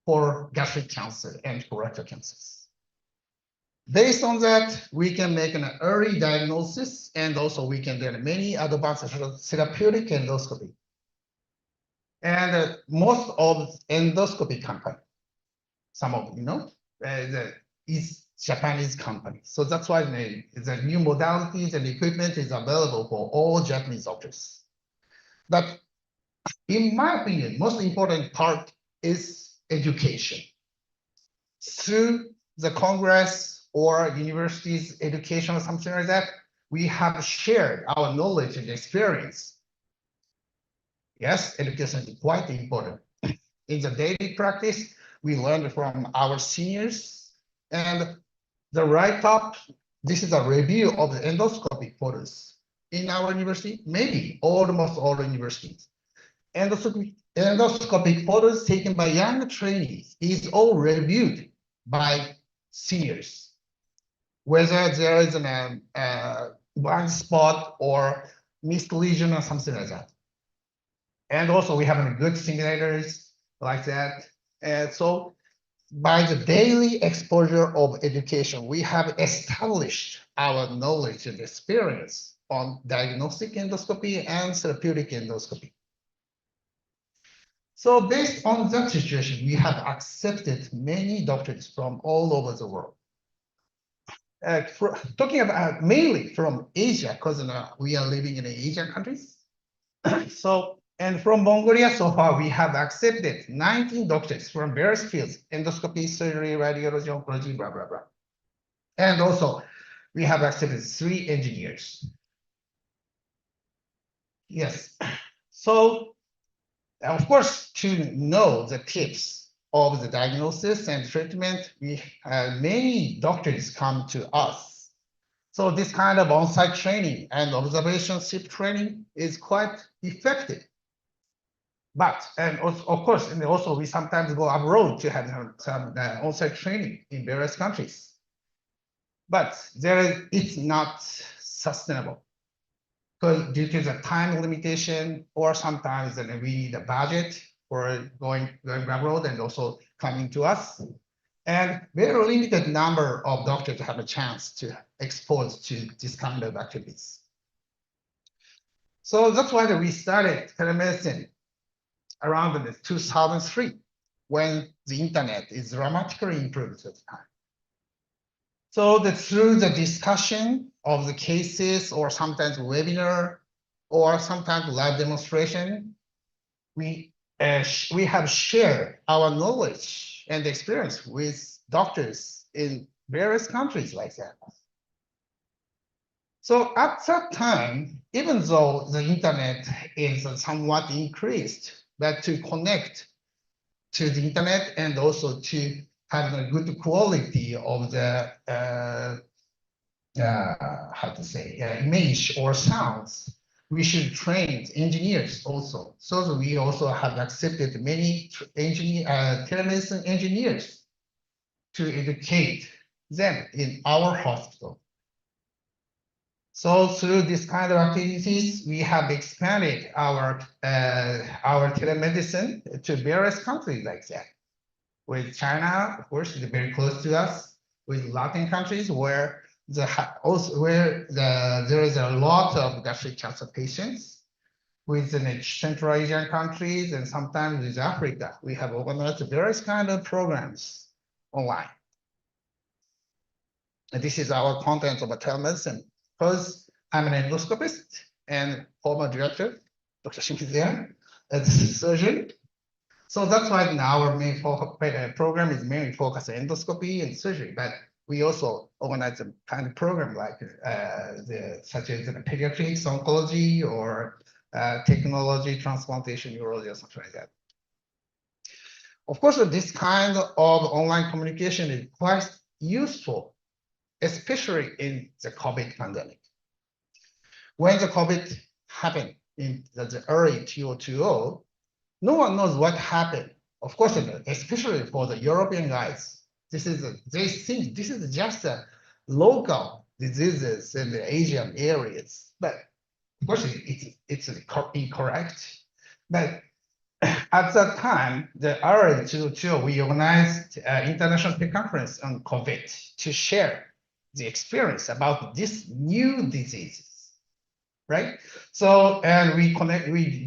for gastric cancer and colorectal cancers. Based on that, we can make an early diagnosis, and also we can do many advanced therapeutic endoscopy. And most of endoscopy company, some of you know, is Japanese company. So that's why the new modalities and equipment is available for all Japanese doctors. But in my opinion, most important part is education. Through the Congress or universities education or something like that, we have shared our knowledge and experience. Yes, education is quite important. In the daily practice, we learned from our seniors, and the right top, this is a review of the endoscopy photos in our university, maybe almost all universities. Endoscopic photos taken by young trainees is all reviewed by seniors, whether there is a blind spot or missed lesion or something like that. And also we have good simulators like that. And so by the daily exposure of education, we have established our knowledge and experience on diagnostic endoscopy and therapeutic endoscopy. So based on that situation, we have accepted many doctors from all over the world. Talking about mainly from Asia, because we are living in Asian countries. And from Mongolia, so far, we have accepted 19 doctors from various fields, endoscopy, surgery, radiology, oncology, blah, blah, blah. And also, we have accepted 3 engineers. Yes. So, of course, to know the tips of the diagnosis and treatment, many doctors come to us. So this kind of on-site training and observationship training is quite effective. But, and also, of course, and also we sometimes go abroad to have some on-site training in various countries. But it's not sustainable because due to the time limitation, or sometimes we need a budget for going abroad and also coming to us. And very limited number of doctors have a chance to expose to this kind of activities. So that's why we started telemedicine around 2003, when the internet is dramatically improved at the time. So through the discussion of the cases, or sometimes webinar, or sometimes live demonstration, we have shared our knowledge and experience with doctors in various countries like that. So at that time, even though the internet is somewhat increased, but to connect to the internet and also to have a good quality of the image or sounds, we should train engineers also. So we also have accepted many telemedicine engineers to educate them in our hospital. So through this kind of activities, we have expanded our telemedicine to various countries like that. With China, of course, is very close to us. With Latin countries, where there is a lot of gastric cancer patients. With the Central Asian countries and sometimes with Africa, we have organized various kind of programs online. And this is our content of telemedicine. Because I'm an endoscopist and former director, Dr. Shim is there as a surgeon. So that's why our main program is mainly focused on endoscopy and surgery, but we also organize a kind of program like such as pediatrics, oncology, or technology, transplantation, urology, or something like that. Of course, this kind of online communication is quite useful, especially in the COVID pandemic. When the COVID happened in the early 2020, no one knows what happened. Of course, especially for the European guys, they think this is just a local diseases in the Asian areas. But of course, it's incorrect. But at that time, the early 2020, we organized an international conference on COVID to share the experience about this new diseases. Right? So, and we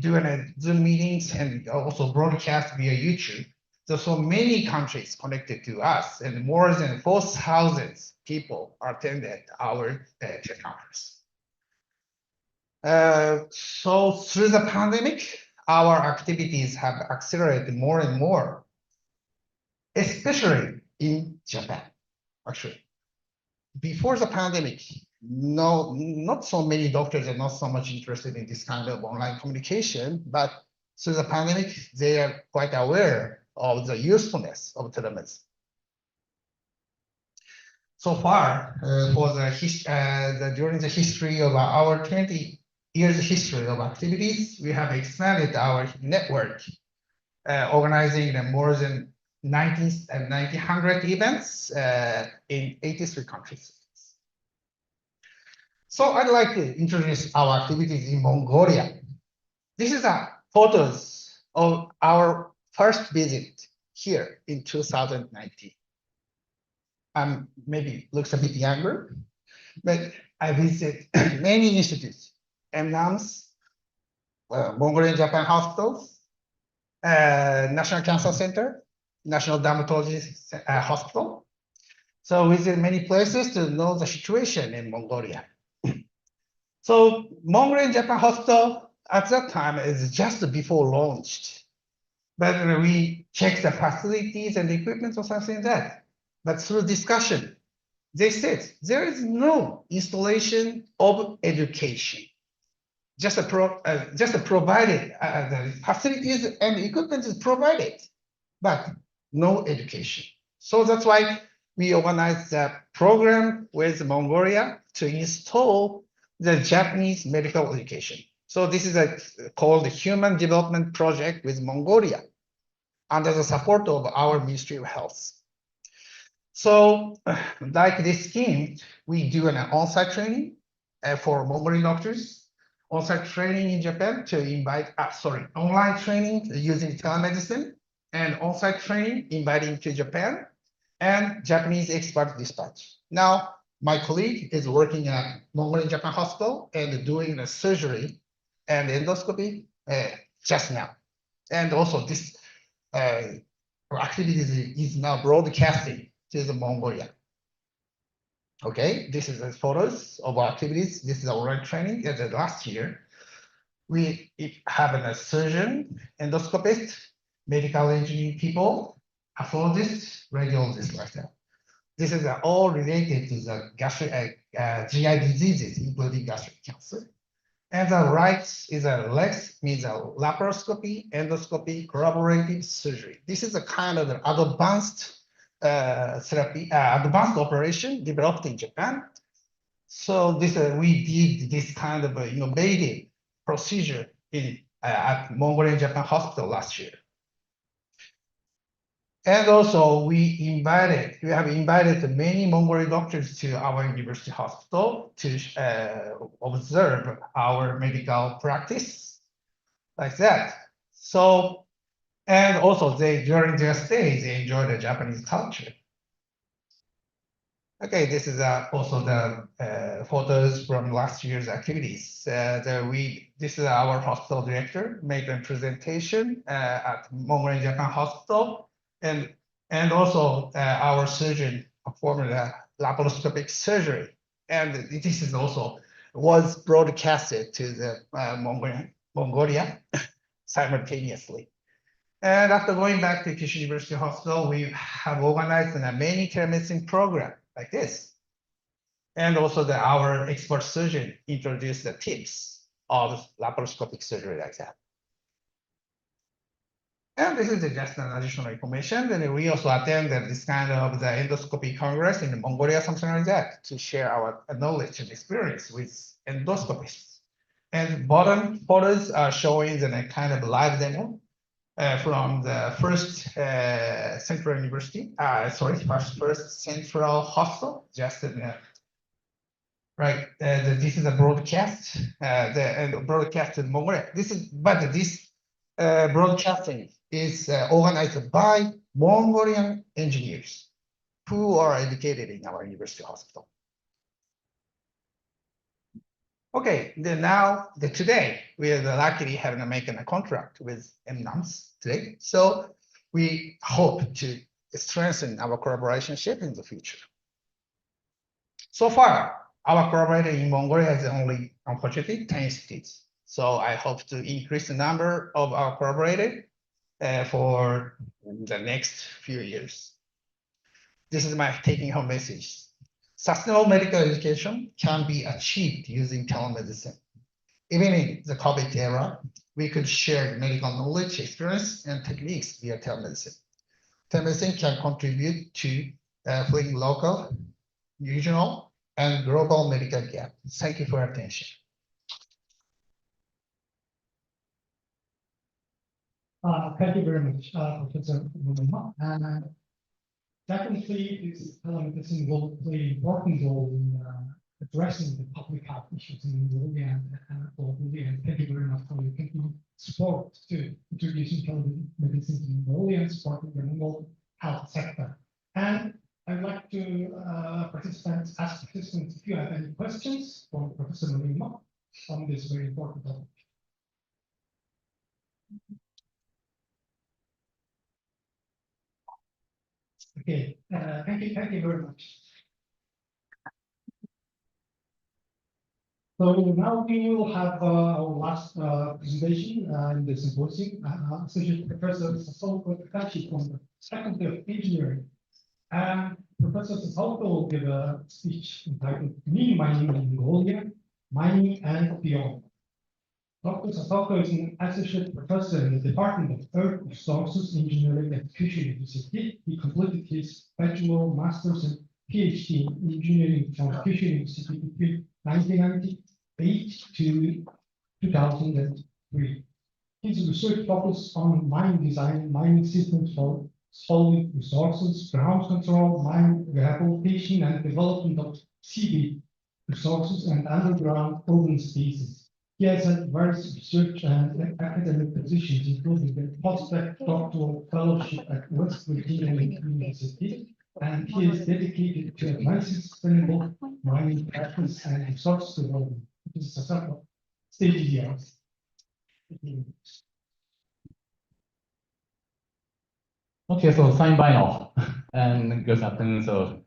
do Zoom meetings and also broadcast via YouTube. So many countries connected to us, and more than 4,000 people attended our conference. So through the pandemic, our activities have accelerated more and more, especially in Japan, actually. Before the pandemic, not so many doctors are not so much interested in this kind of online communication, but through the pandemic, they are quite aware of the usefulness of telemedicine. So far, for during the history of our 20 years history of activities, we have expanded our network, organizing more than 1,900 events in 83 countries. So I'd like to introduce our activities in Mongolia. This is photos of our first visit here in 2019. Maybe looks a bit younger, but I visited many institutes, NAMS, Mongolian Japan hospitals, National Cancer Center, National Dermatology Hospital. So we visit many places to know the situation in Mongolia. So Mongolian Japan Hospital at that time is just before launched, but we checked the facilities and equipment or something like that. But through discussion, they said there is no installation of education, just provided the facilities and equipment is provided, but no education. So that's why we organized a program with Mongolia to install the Japanese medical education. So this is called the Human Development Project with Mongolia under the support of our Ministry of Health. So like this scheme, we do an on-site training for Mongolian doctors, on-site training in Japan to invite, online training using telemedicine, and on-site training inviting to Japan, and Japanese expert dispatch. Now, my colleague is working at Mongolian Japan Hospital and doing a surgery and endoscopy just now. And also this activities is now broadcasting to the Mongolia. Okay, this is the photos of our activities. This is our training. Last year, we have a surgeon, endoscopist, medical engineering people, pathologist, radiologist like that. This is all related to the gastric, GI diseases, including gastric cancer. And the right is a legs, means a laparoscopy, endoscopy, collaborative surgery. This is a kind of advanced therapy, advanced operation developed in Japan. So this we did this kind of innovative procedure in at Mongolian Japan Hospital last year. And also we have invited many Mongolian doctors to our university hospital to observe our medical practice like that. So, and also during their stay, they enjoy the Japanese culture. Okay, this is also the photos from last year's activities. This is our hospital director made a presentation at Mongolian Japan Hospital. And also our surgeon performed a laparoscopic surgery. And this is also was broadcasted to the Mongolia simultaneously. And after going back to Kyushu University Hospital, we have organized a many telemedicine program like this. And also our expert surgeon introduced the tips of laparoscopic surgery like that. And this is just an additional information. And we also attended this kind of the endoscopy congress in Mongolia, something like that, to share our knowledge and experience with endoscopists. And bottom photos are showing the kind of live demo from the first Central University, first Central Hospital, just in right. This is a broadcast, broadcast in Mongolia. This broadcasting is organized by Mongolian engineers who are educated in our university hospital. Okay, today we are luckily having to make a contract with MNAMS today. So we hope to strengthen our collaboration in the future. So far, our collaboration in Mongolia is only, unfortunately, 10 cities. So I hope to increase the number of our collaborators for the next few years. This is my taking home message. Sustainable medical education can be achieved using telemedicine. Even in the COVID era, we could share medical knowledge, experience, and techniques via telemedicine. Telemedicine can contribute to filling local, regional, and global medical gap. Thank you for your attention. Thank you very much, Professor Murayama. Definitely, this telemedicine will play an important role in addressing the public health issues in Mongolia and globally. And thank you very much for your continued support to introducing telemedicine in Mongolia and supporting the Mongol health sector. And I'd like to ask participants if you have any questions for Professor Murayama on this very important topic. Okay, thank you very much. So now we will have our last presentation in the symposium. Associate Professor SASAOKA Takashi from the Faculty of Engineering. And Professor SASAOKA will give a speech. speech entitled Green Mining in Mongolia, Mining and Beyond. はい、Dr. SASAOKA is an associate professor in the Department of Earth Resources Engineering at Kyushu University. He completed his bachelor, master's, and PhD in engineering from Kyushu University between 1998 to 2003. His research focused on mine design, mining systems for solid resources, ground control, mine rehabilitation, and development of seabed resources and underground urban spaces. He has had various research and academic positions, including the postdoctoral fellowship at West Virginia University, and he is dedicated to advancing sustainable mining practice and resource development. This is a stage is yours. Okay, so sign by now, and good afternoon. So,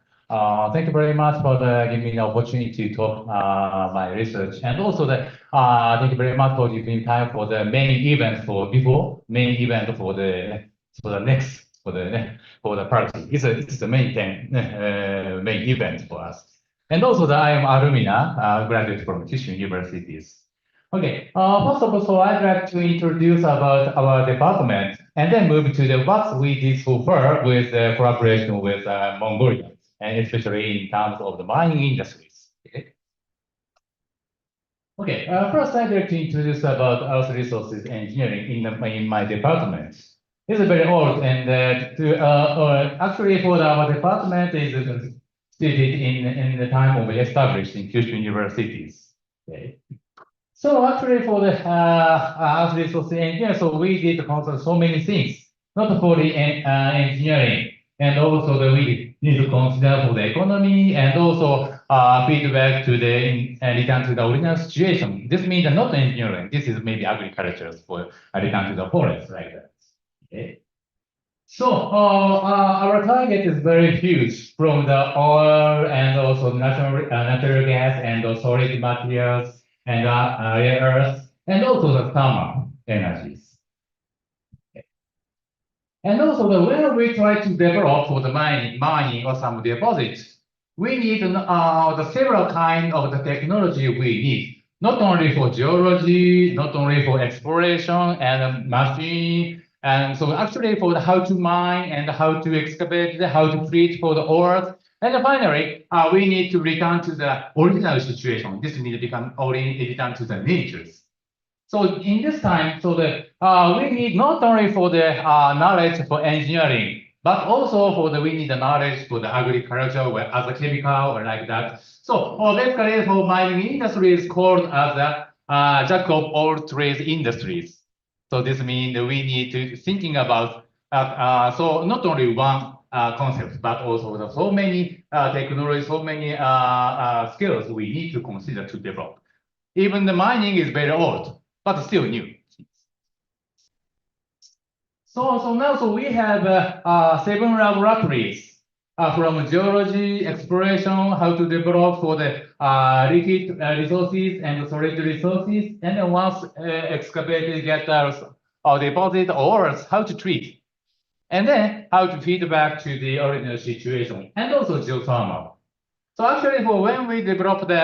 thank you very much for giving me the opportunity to talk my research, and also thank you very much for giving time for the main event for main event for the party. It's the main thing, main event for us, and also I am alumni, graduate from Kyushu Universities. Okay, first of all, so I'd like to introduce about our department and then move to the what we did so far with collaboration with Mongolia, and especially in terms of the mining industries. Okay, first I'd like to introduce about earth resources engineering in my department. It's very old, and actually for our department is stated in the time of established in Kyushu universities. Okay. So actually for the earth resource engineering, so we did consider so many things, not for the engineering, and also we need to consider for the economy and also feedback to the return to the original situation. This means not engineering. This is maybe agriculture for return to the forest like that. Okay. So our target is very huge from the oil and also natural gas and the solid materials and rare earths, and also the thermal energies. Okay. And also when we try to develop for the mining or some deposits, we need the several kinds of the technology we need, not only for geology, not only for exploration and machine, and so actually for the how to mine and how to excavate, how to treat for the earth. And finally, we need to return to the original situation. This need to become return to the natures. So in this time, so we need not only for the knowledge for engineering, but also we need the knowledge for the agriculture or as a chemical or like that. So basically for mining industry is called as the jack of all trades industries. So this means we need to thinking about so not only one concept, but also so many technologies, so many skills we need to consider to develop. Even the mining is very old, but still new. So now we have 7 laboratories from geology, exploration, how to develop for the liquid resources and solid resources, and then once excavated, get deposit ores, how to treat. And then how to feed back to the original situation, and also geothermal. So actually, for when we develop the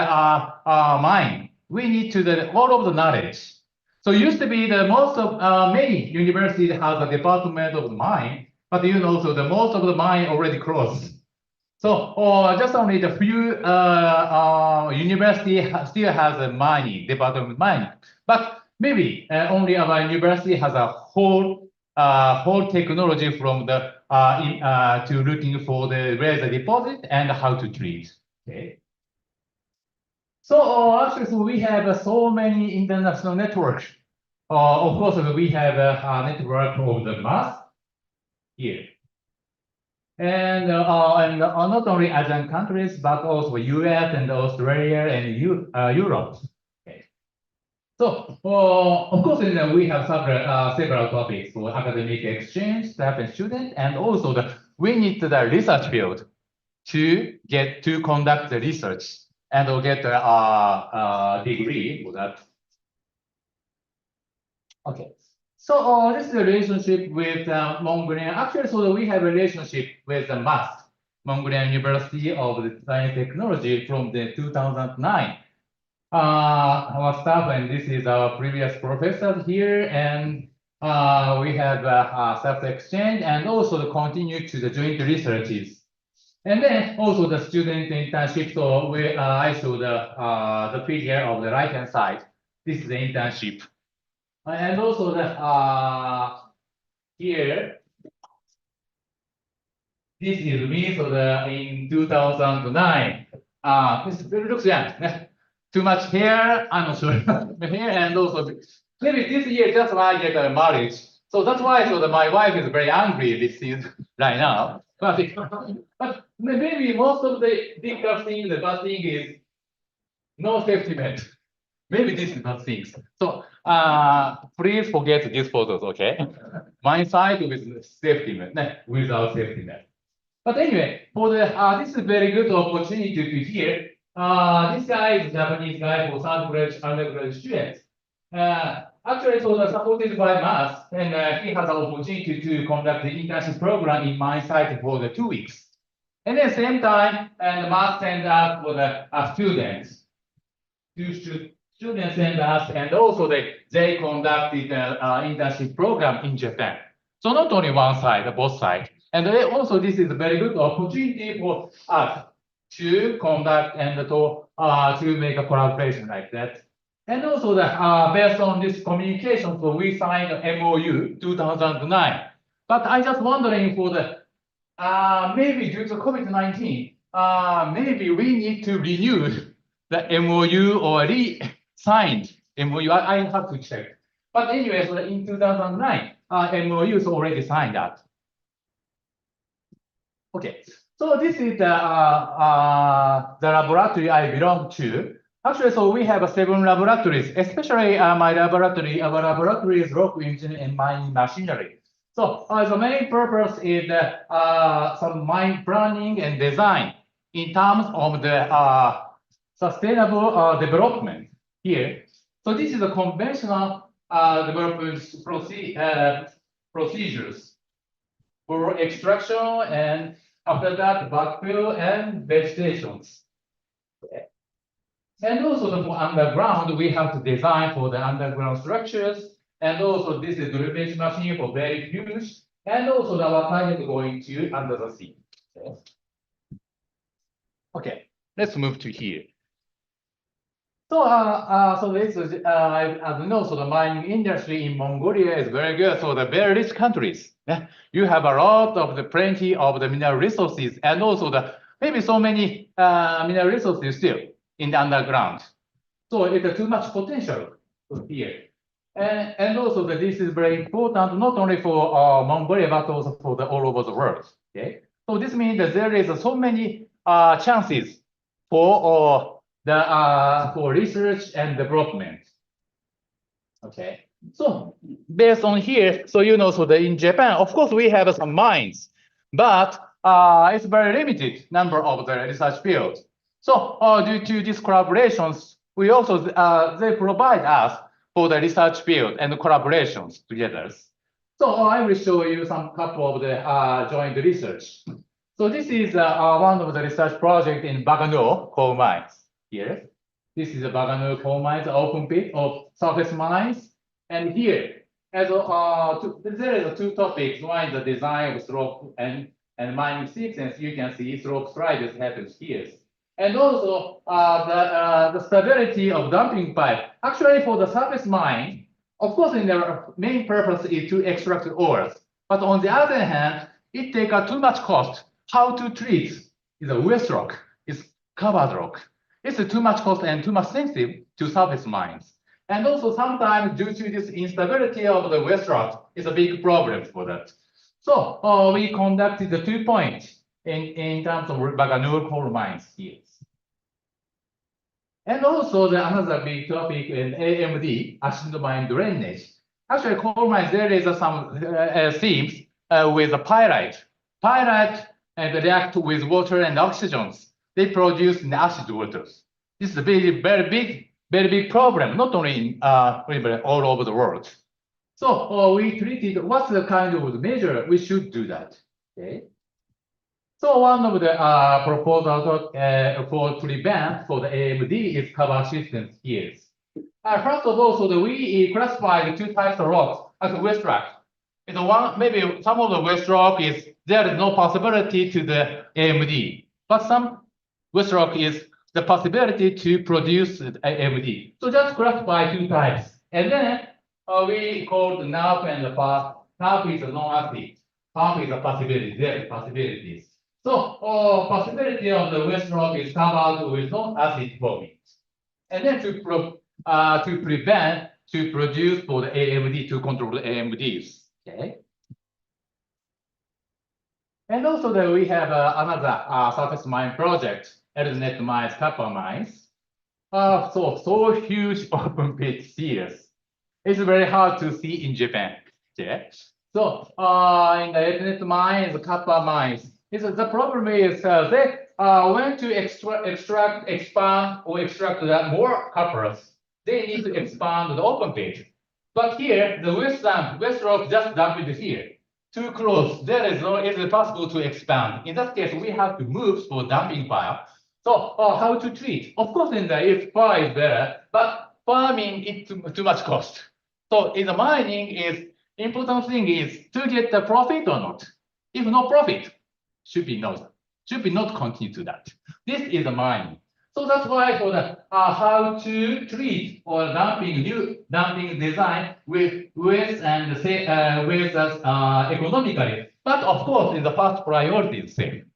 mine, we need to all of the knowledge. So used to be the most of many universities has a department of the mine, but so the most of the mine already closed. So just only the few university still has a mining department of mining, but maybe only our university has a whole technology from the to looking for the where the deposit and how to treat. Okay. So actually, so we have so many international networks. Of course, we have a network of the mass here, and not only Asian countries, but also US and Australia and Europe. So, of course, we have several topics for academic exchange, staff and student, and also we need the research field to conduct the research and get a degree for that. Okay. So this is the relationship with Mongolian. Actually, so we have a relationship with the MAST, Mongolian University of Science and Technology, from the 2009. our staff, and this is our previous professors here, and we have self-exchange and also the continue to the joint researches. And then also the student internship. So I show the figure of the right-hand side. This is the internship. And also the here, this is me. So in 2009, this looks young. Too much hair, I'm not sure. Hair, and also maybe this year just when I get married. So that's why my wife is very angry this is right now. But maybe most of the big thing, the bad thing is no safety net. Maybe this is bad things. So please forget these photos, okay? My side with safety net, without safety net. But anyway, for the this is very good opportunity to hear. This guy is a Japanese guy for undergraduate students. Actually, it was supported by Mass, and he has an opportunity to conduct the internship program in my site for the 2 weeks. And at the same time, and Mass sent us for the students. Students sent us, and also they conducted the internship program in Japan. So not only one side, both sides. And also this is a very good opportunity for us to conduct and to make a collaboration like that. And also based on this communication, so we signed MOU 2009. But I just wondering for the maybe due to COVID-19, maybe we need to renew the MOU or re-signed MOU. I have to check. But anyway, so in 2009, MOU is already signed up. Okay, so this is the laboratory I belong to. Actually, so we have 7 laboratories, especially my laboratory. Our laboratory is rock engineering and mining machinery. So the main purpose is some mine planning and design in terms of the sustainable development here. So this is a conventional development procedures for extraction, and after that backfill and vegetations. And also for underground, we have to design for the underground structures. And also this is dredge machine for very huge. And also our pilot going to under the sea. Okay, let's move to here. So, so this is, as you know, so the mining industry in Mongolia is very good. So the very rich countries, you have a lot of the plenty of the mineral resources, and also the maybe so many mineral resources still in the underground. So it's too much potential here. And also that this is very important, not only for Mongolia, but also for the all over the world. Okay. So this means that there is so many chances for for research and development. Okay. So based on here, so you know, so in Japan, of course, we have some mines, but it's very limited number of the research fields. So due to these collaborations, we also they provide us for the research field and collaborations together. So I will show you some couple of the joint research. So this is one of the research project in Bagano coal mines here. This is a Bagano coal mines, open pit of surface mines. And here, as there is 2 topics. One is the design of slope and mining sequence. You can see slope sliders happens here. And also the stability of dumping pipe. Actually, for the surface mine, of course, in their main purpose is to extract ores. But on the other hand, it takes too much cost. How to treat is a waste rock, is covered rock. It's too much cost and too much sensitive to surface mines. And also sometimes due to this instability of the waste rock, it's a big problem for that. So we conducted the 2 points in terms of Bagano coal mines here. And also another big topic in AMD, acid mine drainage. Actually, coal mines, there is some themes with the pyrite. Pyrite and react with water and oxygens. They produce the acid waters. This is a very big problem, not only in all over the world. So we treated what's the kind of measure we should do that. Okay. So one of the proposals for prevent for the AMD is cover systems here. First of all, so we classify the two types of rocks as waste rock. One, maybe some of the waste rock is there is no possibility to the AMD, but some waste rock is the possibility to produce AMD. So just classify two types, and then we call the NAP and the PAS. NAP is a non-acid, PAS is a possibility. There is possibilities. So possibility of the waste rock is covered with non-acid forming, and then to prevent to produce for the AMD to control the AMDs. Okay. And also that we have another surface mine project, Eldonet mines, copper mines. So huge open pit series. It's very hard to see in Japan. Okay. So in the Eldonet mines, copper mines, the problem is they want to expand or extract more coppers. They need to expand the open pit. But here, the waste rock just dump it here. Too close, there is no, it's possible to expand. In that case, we have to move for dumping pile. So how to treat? Of course, if fire is better, but farming is too much cost. So in the mining, is important thing is to get the profit or not. If no profit, should be not continue to that. This is the mining. So that's why for the how to treat or new dumping design with and with economically. But of course, in the first priority is same.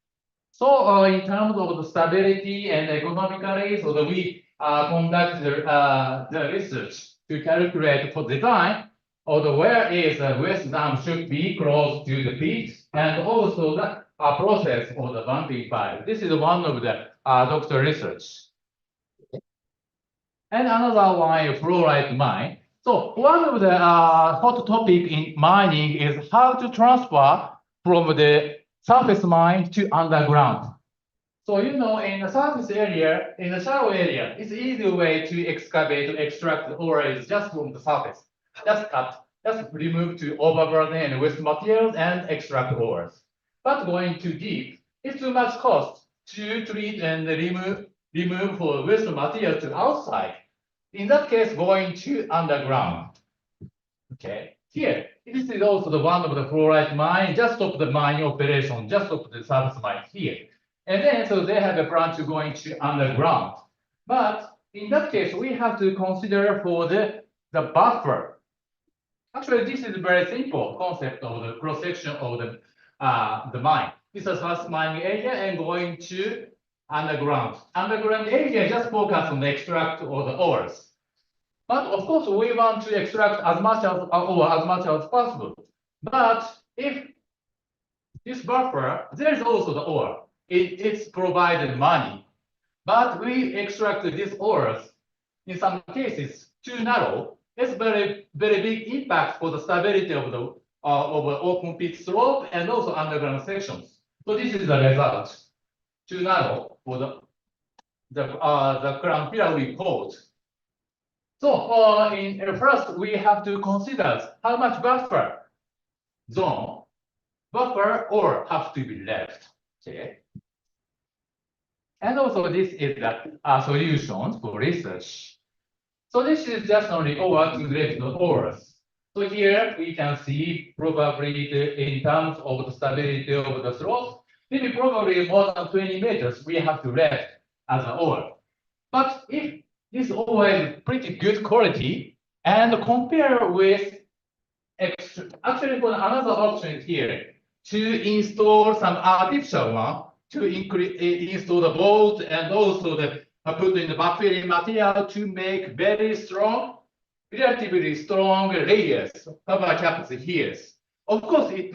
So in terms of the stability and economically, so that we conduct the research to calculate for design or the where is the waste dam should be close to the pit, and also the process for the dumping pile. This is one of the doctor research. And another one is fluoride mine. So one of the hot topic in mining is how to transfer from the surface mine to underground. So in the surface area, in the shallow area, it's easy way to excavate to extract the ores just from the surface. Just cut, just remove to overburden and waste materials and extract ores. But going too deep, it's too much cost to treat and remove for waste material to outside. In that case, going to underground. Okay, here, this is also the one of the fluoride mine, just of the mining operation, just of the surface mine here. And then, so they have a plan to going to underground. But in that case, we have to consider for the buffer. Actually, this is a very simple concept of the cross-section of the mine. This is first mining area and going to underground. Underground area just focus on the extract or the ores. But of course, we want to extract as much as possible. But if this buffer, there is also the ore. It's provided money, but we extract these ores in some cases too narrow. It's very big impact for the stability of the open pit slope and also underground sections. So this is the result. Too narrow for the ground pillar we called. So first we have to consider how much buffer zone, buffer ore have to be left. Okay. And also this is the solutions for research. So this is just only ore to relate to ores. So here we can see probably in terms of the stability of the slope, maybe probably more than 20 meters we have to left as an ore. But if this ore is pretty good quality and compare with actually for another option here to install some artificial one to install the bolt and also put in the backfilling material to make very strong, relatively strong layers, cover caps here. Of course, it